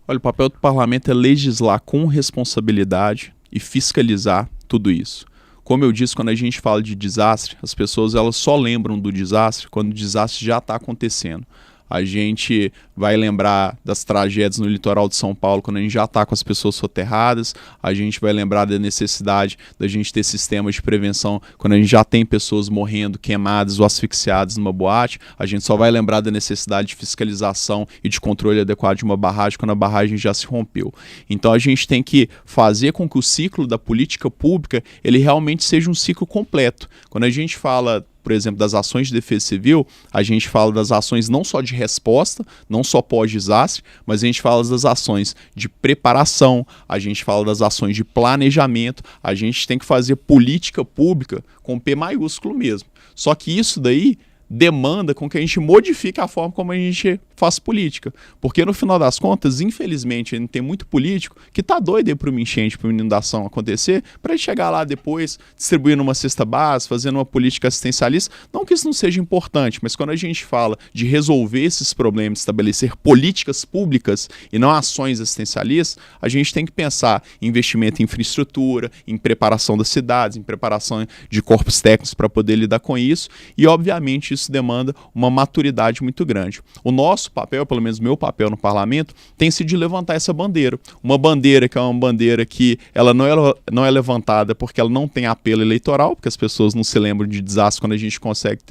Olha, o papel do parlamento é legislar com responsabilidade e fiscalizar tudo isso. Como eu disse, quando a gente fala de desastre, as pessoas elas só lembram do desastre quando o desastre já está acontecendo. A gente vai lembrar das tragédias no litoral de São Paulo quando a gente já está com as pessoas soterradas, a gente vai lembrar da necessidade da gente ter sistemas de prevenção quando a gente já tem pessoas morrendo, queimadas ou asfixiadas numa boate, a gente só vai lembrar da necessidade de fiscalização e de controle adequado de uma barragem quando a barragem já se rompeu. Então a gente tem que fazer com que o ciclo da política pública ele realmente seja um ciclo completo. Quando a gente fala, por exemplo, das ações de defesa civil, a gente fala das ações não só de resposta, não só pós-desastre, mas a gente fala das ações de preparação, a gente fala das ações de planejamento, a gente tem que fazer política pública com P maiúsculo mesmo. Só que isso daí demanda com que a gente modifique a forma como a gente faz política. Porque no final das contas, infelizmente, a gente tem muito político que tá doido aí para uma enchente, para uma inundação acontecer, para ele chegar lá depois, distribuindo uma cesta básica, fazendo uma política assistencialista. Não que isso não seja importante, mas quando a gente fala de resolver esses problemas, estabelecer políticas públicas e não ações assistencialistas, a gente tem que pensar em investimento em infraestrutura, em preparação das cidades, em preparação de corpos técnicos para poder lidar com isso, e obviamente isso demanda uma maturidade muito grande. O nosso papel, pelo menos meu papel no parlamento, tem sido de levantar essa bandeira. Uma bandeira que é uma bandeira que ela não é levantada porque ela não tem apelo eleitoral, porque as pessoas não se lembram de desastre quando a gente consegue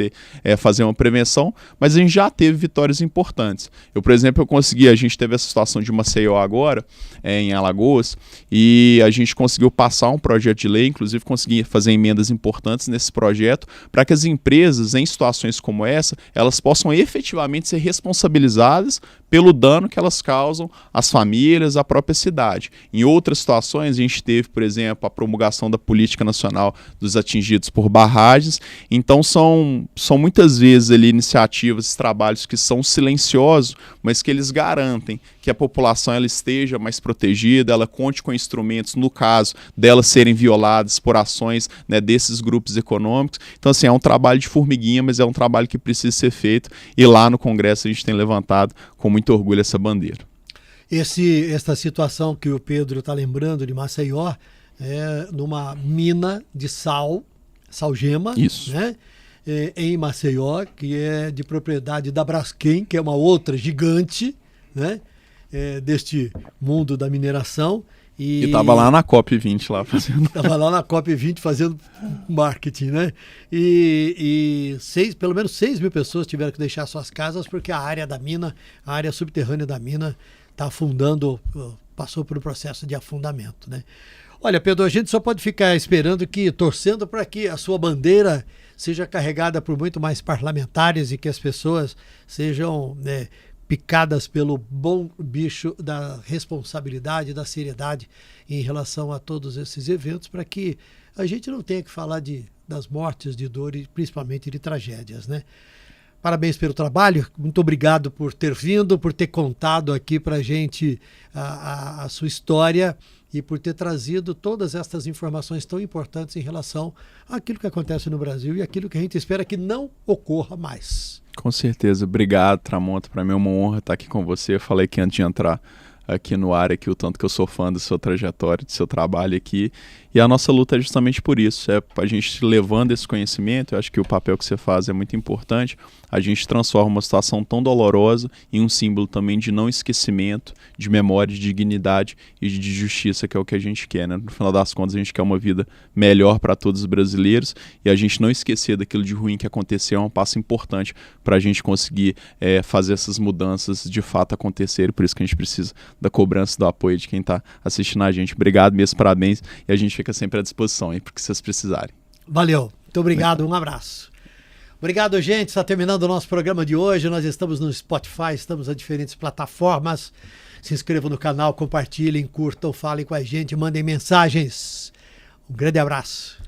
fazer uma prevenção, mas a gente já teve vitórias importantes. Por exemplo, a gente teve essa situação de Maceió agora, em Alagoas, e a gente conseguiu passar um projeto de lei, inclusive consegui fazer emendas importantes nesse projeto, para que as empresas, em situações como essa, elas possam efetivamente ser responsabilizadas pelo dano que elas causam às famílias, à própria cidade. Em outras situações, a gente teve, por exemplo, a promulgação da Política Nacional dos Atingidos por Barragens. Então, são muitas vezes ali iniciativas, trabalhos que são silenciosos, mas que eles garantem que a população ela esteja mais protegida, ela conte com instrumentos, no caso delas serem violadas por ações, né, desses grupos econômicos. Então, assim, é um trabalho de formiguinha, mas é um trabalho que precisa ser feito, e lá no Congresso a gente tem levantado com muito orgulho essa bandeira. Esta situação que o Pedro está lembrando de Maceió, é numa mina de salgema, isso, né? Em Maceió, que é de propriedade da Braskem, que é uma outra gigante, né? Deste mundo da mineração. E estava lá na COP20 lá fazendo. Estava lá na COP20 fazendo marketing, né? E pelo menos 6 mil pessoas tiveram que deixar suas casas porque a área da mina, a área subterrânea da mina está afundando, passou por um processo de afundamento, né? Olha, Pedro, a gente só pode ficar esperando torcendo para que a sua bandeira seja carregada por muito mais parlamentares e que as pessoas sejam, né, picadas pelo bom bicho da responsabilidade, da seriedade em relação a todos esses eventos, para que a gente não tenha que falar das mortes, de dor e principalmente de tragédias, né? Parabéns pelo trabalho, muito obrigado por ter vindo, por ter contado aqui para a gente a sua história e por ter trazido todas estas informações tão importantes em relação àquilo que acontece no Brasil e aquilo que a gente espera que não ocorra mais. Com certeza. Obrigado, Tramonta. Para mim é uma honra estar aqui com você. Eu falei que antes de entrar aqui no ar, aqui, o tanto que eu sou fã da sua trajetória, do seu trabalho aqui. E a nossa luta é justamente por isso, é a gente levando esse conhecimento. Eu acho que o papel que você faz é muito importante. A gente transforma uma situação tão dolorosa em um símbolo também de não esquecimento, de memória, de dignidade e de justiça, que é o que a gente quer, né? No final das contas, a gente quer uma vida melhor para todos os brasileiros, e a gente não esquecer daquilo de ruim que aconteceu é um passo importante para a gente conseguir fazer essas mudanças de fato acontecerem. Por isso que a gente precisa da cobrança, do apoio de quem está assistindo a gente. Obrigado mesmo, parabéns, e a gente fica sempre à disposição aí, porque vocês precisarem. Valeu, muito obrigado, um abraço. Obrigado, gente. Está terminando o nosso programa de hoje. Nós estamos no Spotify, estamos em diferentes plataformas. Se inscrevam no canal, compartilhem, curtam, falem com a gente, mandem mensagens. Um grande abraço.